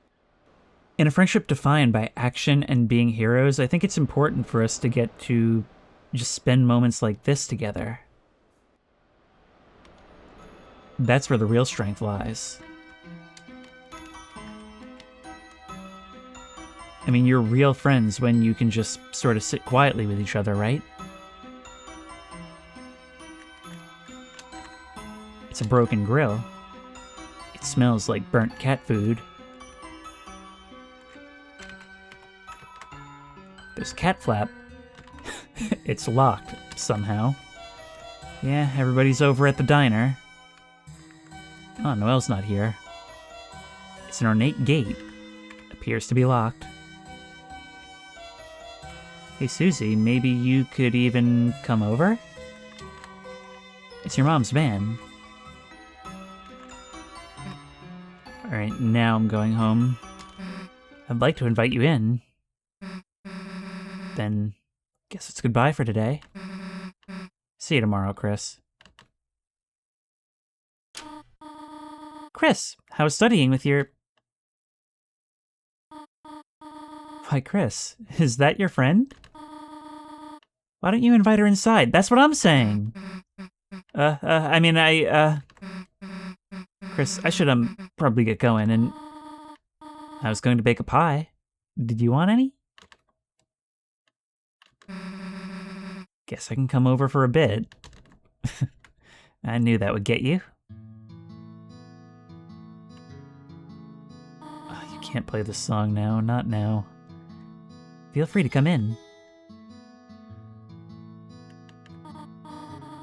[SPEAKER 1] In a friendship defined by action and being heroes, I think it's important for us to get to just spend moments like this together. That's where the real strength lies. I mean, you're real friends when you can just sort of sit quietly with each other, right? It's a broken grill. It smells like burnt cat food. There's cat flap. It's locked, somehow. Yeah, everybody's over at the diner. Oh, Noelle's not here. It's an ornate gate. Appears to be locked. Hey, Susie, maybe you could even come over? It's your mom's van. Alright, now I'm going home. I'd like to invite you in. Then, guess it's goodbye for today. See you tomorrow, Chris. Chris, how's studying with your... Why, Chris, is that your friend? Why don't you invite her inside? That's what I'm saying. Chris, I should, probably get going, and I was going to bake a pie. Did you want any? Guess I can come over for a bit. I knew that would get you. You can't play this song now, not now. feel free to come in.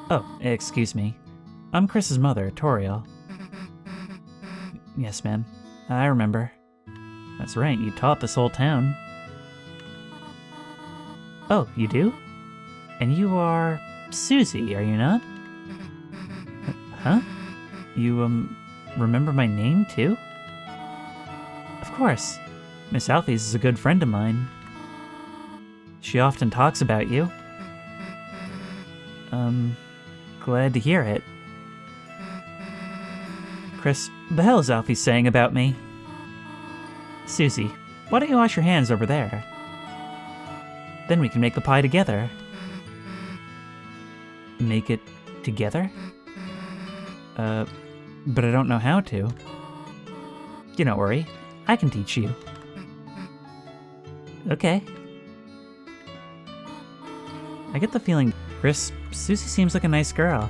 [SPEAKER 1] Oh, excuse me. I'm Chris's mother, Toriel. Yes, ma'am. I remember. That's right, you taught this whole town. Oh, you do? And you are Susie, are you not? Huh? You, remember my name, too? Of course. Miss Alphys is a good friend of mine. She often talks about you. Glad to hear it. Chris, the hell is Alphys saying about me? Susie, why don't you wash your hands over there? Then we can make the pie together. Make it together? But I don't know how to. Do not worry, I can teach you. Okay. I get the feeling, Chris, Susie seems like a nice girl.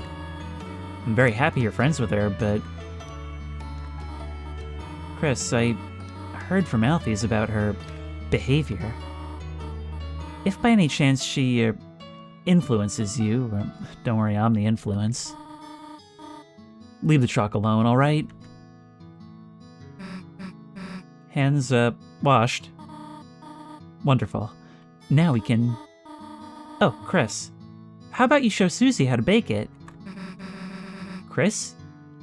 [SPEAKER 1] I'm very happy you're friends with her, but... Chris, I heard from Alphys about her behavior. If by any chance she influences you, don't worry, I'm the influence. Leave the chalk alone, alright? Hands, washed. Wonderful. Now we can... Oh, Chris. How about you show Susie how to bake it? Chris?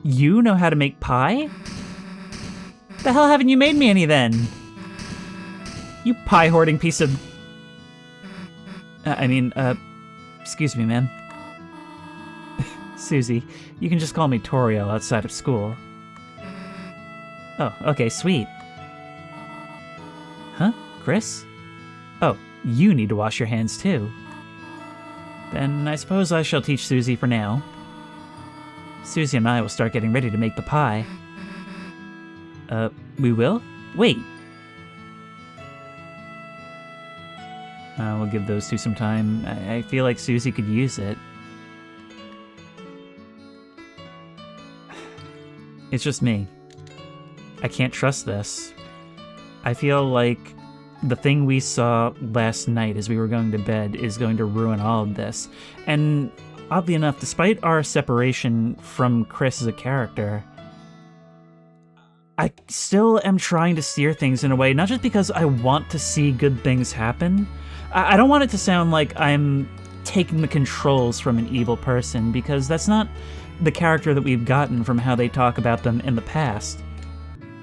[SPEAKER 1] You know how to make pie? The hell haven't you made me any then? You pie-hoarding piece of... excuse me, ma'am. Susie, you can just call me Toriel outside of school. Oh, okay, sweet. Huh? Chris? Oh, you need to wash your hands too. Then I suppose I shall teach Susie for now. Susie and I will start getting ready to make the pie. We will? Wait! We'll give those two some time. I feel like Susie could use it. It's just me. I can't trust this. I feel like the thing we saw last night as we were going to bed is going to ruin all of this. And oddly enough, despite our separation from Chris as a character, I still am trying to steer things in a way, not just because I want to see good things happen. I don't want it to sound like I'm taking the controls from an evil person, because that's not the character that we've gotten from how they talk about them in the past.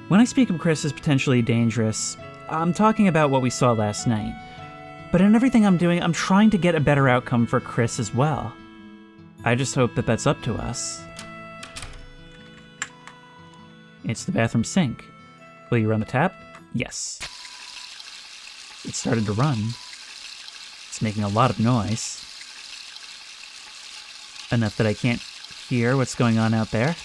[SPEAKER 1] When I speak of Chris as potentially dangerous, I'm talking about what we saw last night. But in everything I'm doing, I'm trying to get a better outcome for Chris as well. I just hope that that's up to us. It's the bathroom sink. Will you run the tap? Yes. It started to run. It's making a lot of noise. Enough that I can't hear what's going on out there.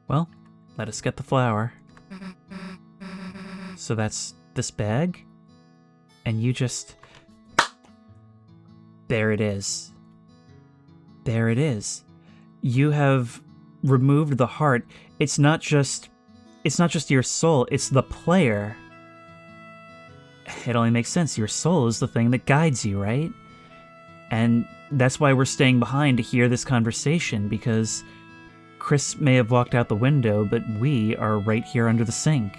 [SPEAKER 1] Well, let us get the flour. So that's this bag? And you just... There it is. There it is. You have removed the heart. It's not just your soul, it's the player. It only makes sense. Your soul is the thing that guides you, right? And that's why we're staying behind to hear this conversation, because Chris may have walked out the window, but we are right here under the sink.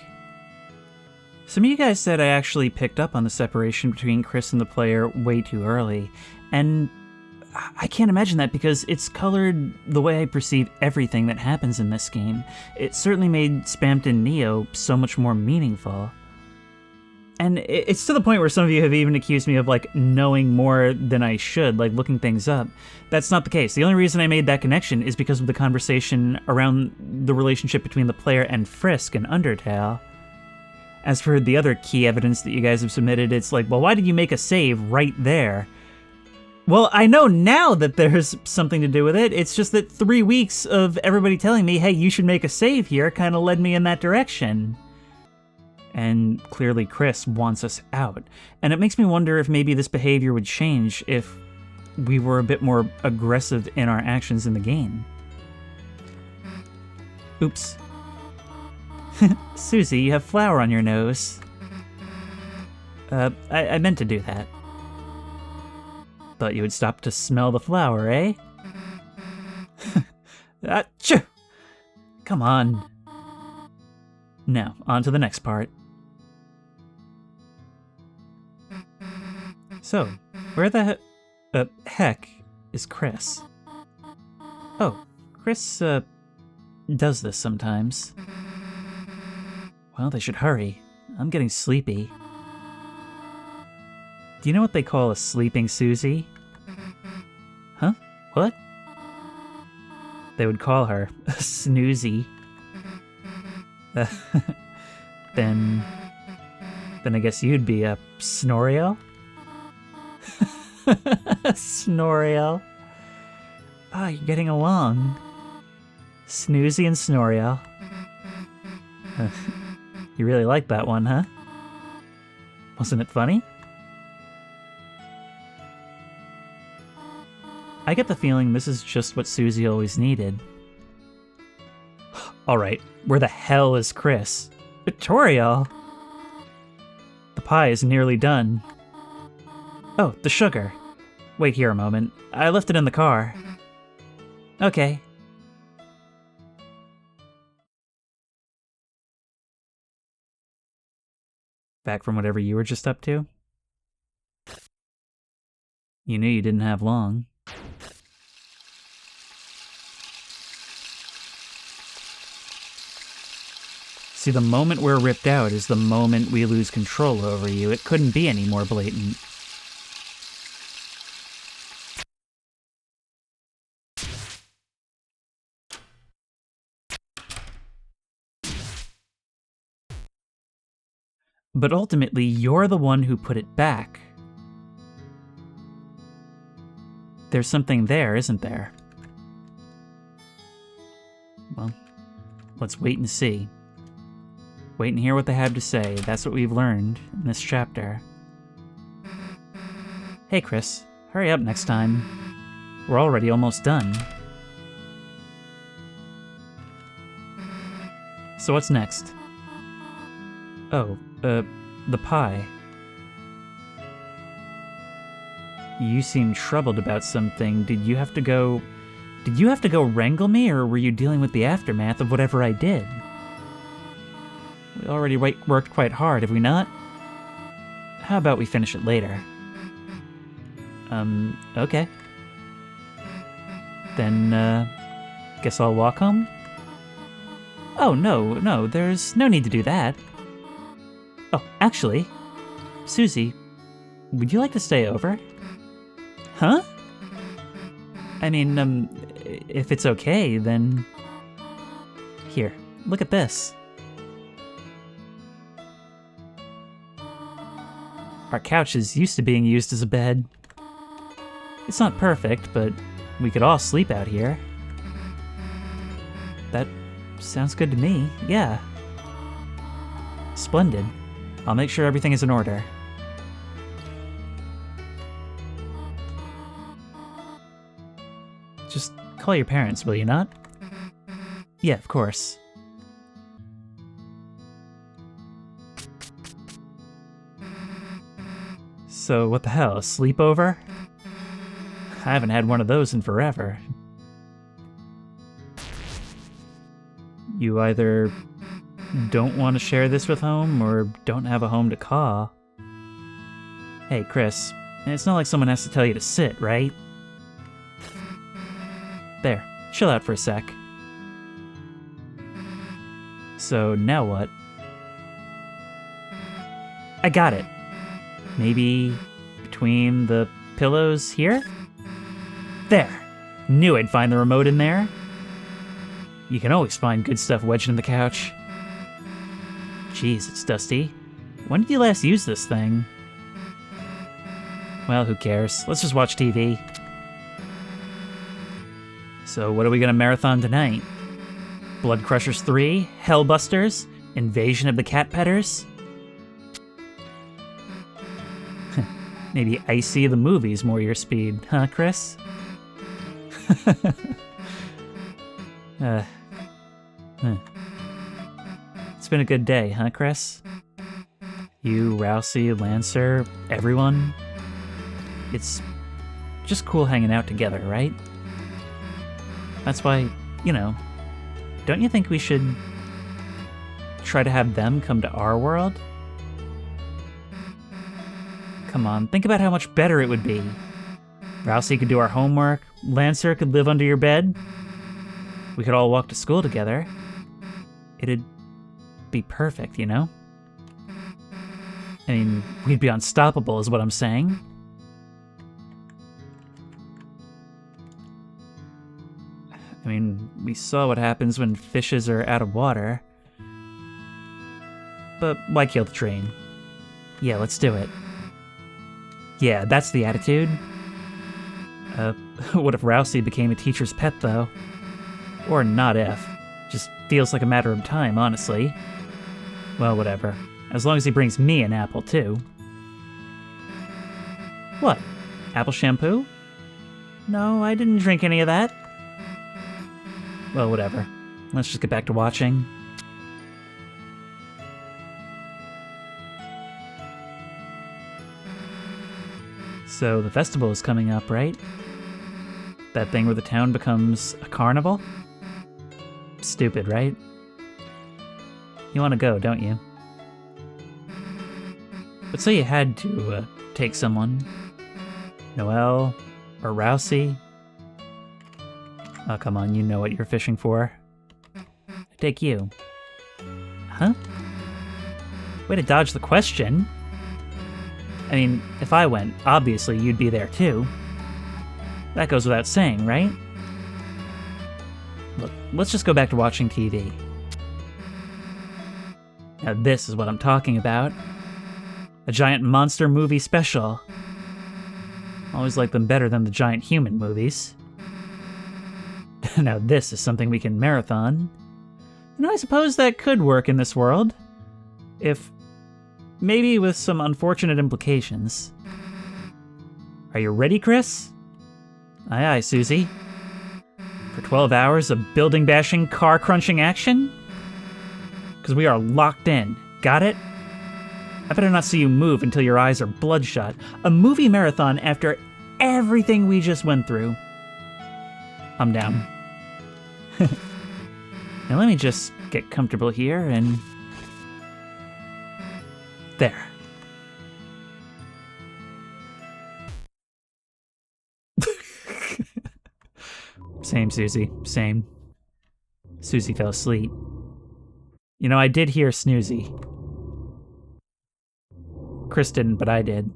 [SPEAKER 1] Some of you guys said I actually picked up on the separation between Chris and the player way too early, and I can't imagine that because it's colored the way I perceive everything that happens in this game. It certainly made Spamton Neo so much more meaningful. And it's to the point where some of you have even accused me of, like, knowing more than I should, like looking things up. That's not the case. The only reason I made that connection is because of the conversation around the relationship between the player and Frisk in Undertale. As for the other key evidence that you guys have submitted, it's like, well, why did you make a save right there? Well, I know now that there's something to do with it. It's just that 3 weeks of everybody telling me, hey, you should make a save here, kind of led me in that direction. And clearly Chris wants us out. And it makes me wonder if maybe this behavior would change if we were a bit more aggressive in our actions in the game. Oops. Susie, you have flour on your nose. I meant to do that. Thought you would stop to smell the flour, eh? Achoo! Come on. Now, on to the next part. So, where the heck is Chris? Oh, Chris, does this sometimes. Well, they should hurry. I'm getting sleepy. Do you know what they call a sleeping Susie? Huh? What? They would call her a snoozy. Then I guess you'd be a Snoriel? Snoriel. Ah, you're getting along. Snoozy and Snoriel. You really liked that one, huh? Wasn't it funny? I get the feeling this is just what Susie always needed. Alright, where the hell is Chris? Victoria! The pie is nearly done. Oh, the sugar. Wait here a moment. I left it in the car. Okay. Back from whatever you were just up to? You knew you didn't have long. See, the moment we're ripped out is the moment we lose control over you. It couldn't be any more blatant. But ultimately, you're the one who put it back. There's something there, isn't there? Well, let's wait and see. Wait and hear what they have to say. That's what we've learned in this chapter. Hey, Chris. Hurry up next time. We're already almost done. So what's next? Oh, the pie. You seem troubled about something. Did you have to go wrangle me, or were you dealing with the aftermath of whatever I did? We already worked quite hard, have we not? How about we finish it later? Okay. Then, guess I'll walk home? Oh, no, there's no need to do that. Oh, actually, Susie, would you like to stay over? Huh? I mean, if it's okay, then... Here, look at this. Our couch is used to being used as a bed. It's not perfect, but we could all sleep out here. That sounds good to me, yeah. Splendid. I'll make sure everything is in order. Just call your parents, will you not? Yeah, of course. So, what the hell, a sleepover? I haven't had one of those in forever. You either don't want to share this with home, or don't have a home to call. Hey, Chris, it's not like someone has to tell you to sit, right? There, chill out for a sec. So now what? I got it. Maybe between the pillows here? There! Knew I'd find the remote in there. You can always find good stuff wedged in the couch. Jeez, it's dusty. When did you last use this thing? Well, who cares? Let's just watch TV. So what are we gonna marathon tonight? Blood Crushers 3? Hellbusters? Invasion of the Cat Petters? Maybe Icy the movie's more your speed, huh, Chris? It's been a good day, huh, Chris? You, Rousey, Lancer, everyone. It's just cool hanging out together, right? That's why, you know, don't you think we should try to have them come to our world? Come on, think about how much better it would be. Rousey could do our homework, Lancer could live under your bed. We could all walk to school together. It'd be perfect, you know? I mean, we'd be unstoppable is what I'm saying. I mean, we saw what happens when fishes are out of water. But why kill the train? Yeah, let's do it. Yeah, that's the attitude. What if Rousey became a teacher's pet, though? Or not if. Just feels like a matter of time, honestly. Well, whatever. As long as he brings me an apple, too. What? Apple shampoo? No, I didn't drink any of that. Well, whatever. Let's just get back to watching. So, the festival is coming up, right? That thing where the town becomes a carnival? Stupid, right? You want to go, don't you? But say you had to take someone. Noelle? Or Rousey? Oh, come on, you know what you're fishing for. I take you. Huh? Way to dodge the question. I mean, if I went, obviously you'd be there too. That goes without saying, right? Look, let's just go back to watching TV. Now this is what I'm talking about. A giant monster movie special. Always like them better than the giant human movies. Now this is something we can marathon. You know, I suppose that could work in this world. If... maybe with some unfortunate implications. Are you ready, Chris? Aye aye, Susie. For 12 hours of building-bashing, car-crunching action? Because we are locked in. Got it? I better not see you move until your eyes are bloodshot. A movie marathon after everything we just went through. I'm down. Now let me just get comfortable here and... there. Same, Susie. Same. Susie fell asleep. You know, I did hear Snoozy. Chris didn't, but I did.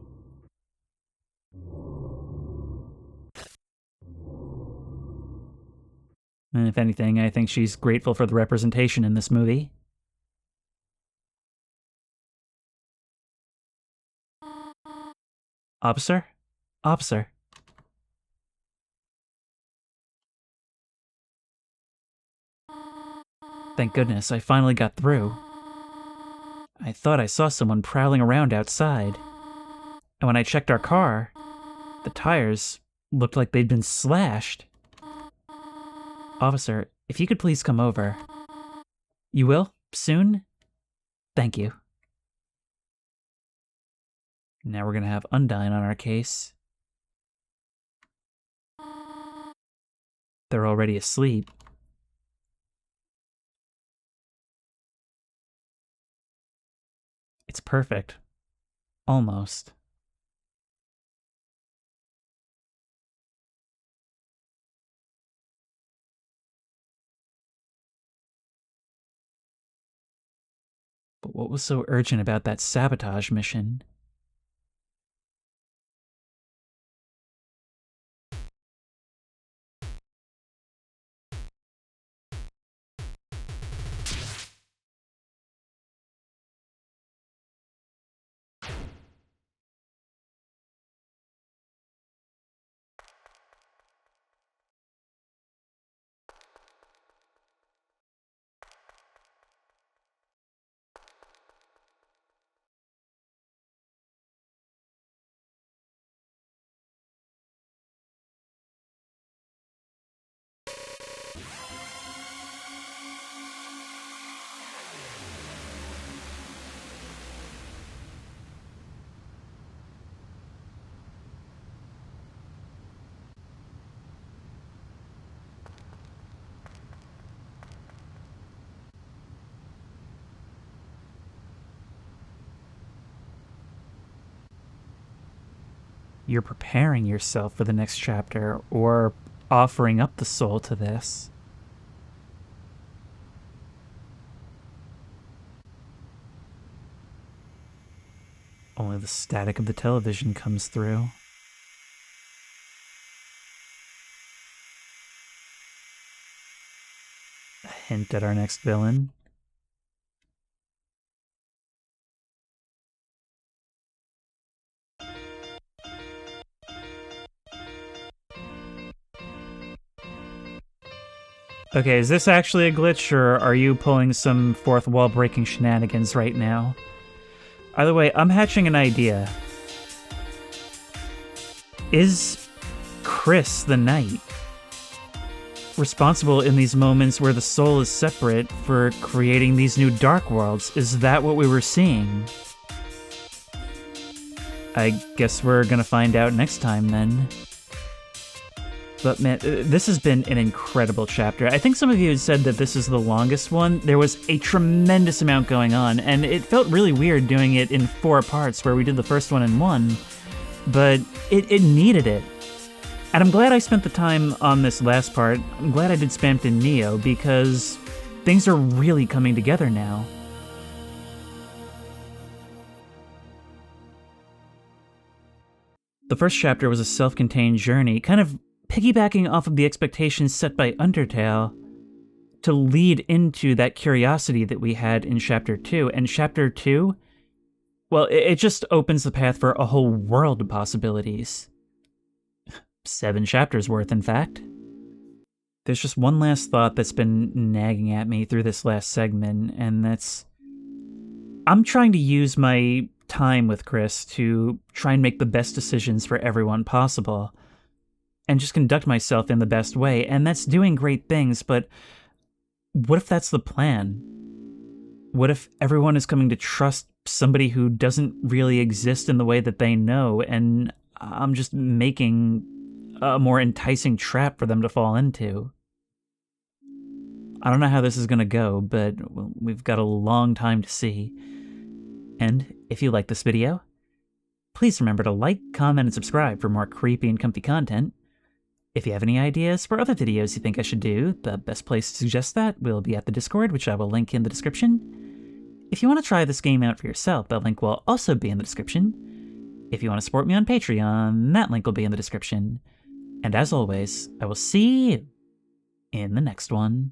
[SPEAKER 1] And if anything, I think she's grateful for the representation in this movie. Officer? Officer. Thank goodness, I finally got through. I thought I saw someone prowling around outside. And when I checked our car, the tires looked like they'd been slashed. Officer, if you could please come over. You will? Soon? Thank you. Now we're gonna have Undyne on our case. They're already asleep. It's perfect. Almost. What was so urgent about that sabotage mission? You're preparing yourself for the next chapter, or offering up the soul to this. Only the static of the television comes through. A hint at our next villain. Okay, is this actually a glitch, or are you pulling some fourth wall breaking shenanigans right now? Either way, I'm hatching an idea. Is Chris the Knight responsible in these moments where the soul is separate for creating these new dark worlds? Is that what we were seeing? I guess we're gonna find out next time then. But man, this has been an incredible chapter. I think some of you had said that this is the longest one. There was a tremendous amount going on, and it felt really weird doing it in 4 parts where we did the first one in 1, but it needed it. And I'm glad I spent the time on this last part. I'm glad I did Spammed in Neo, because things are really coming together now. The first chapter was a self-contained journey, kind of piggybacking off of the expectations set by Undertale to lead into that curiosity that we had in Chapter 2. And Chapter 2, well, it just opens the path for a whole world of possibilities. 7 chapters worth, in fact. There's just one last thought that's been nagging at me through this last segment, and that's... I'm trying to use my time with Chris to try and make the best decisions for everyone possible, and just conduct myself in the best way, and that's doing great things, but what if that's the plan? What if everyone is coming to trust somebody who doesn't really exist in the way that they know, and I'm just making a more enticing trap for them to fall into? I don't know how this is going to go, but well, we've got a long time to see. And if you like this video, please remember to like, comment, and subscribe for more creepy and comfy content. If you have any ideas for other videos you think I should do, the best place to suggest that will be at the Discord, which I will link in the description. If you want to try this game out for yourself, that link will also be in the description. If you want to support me on Patreon, that link will be in the description. And as always, I will see you in the next one.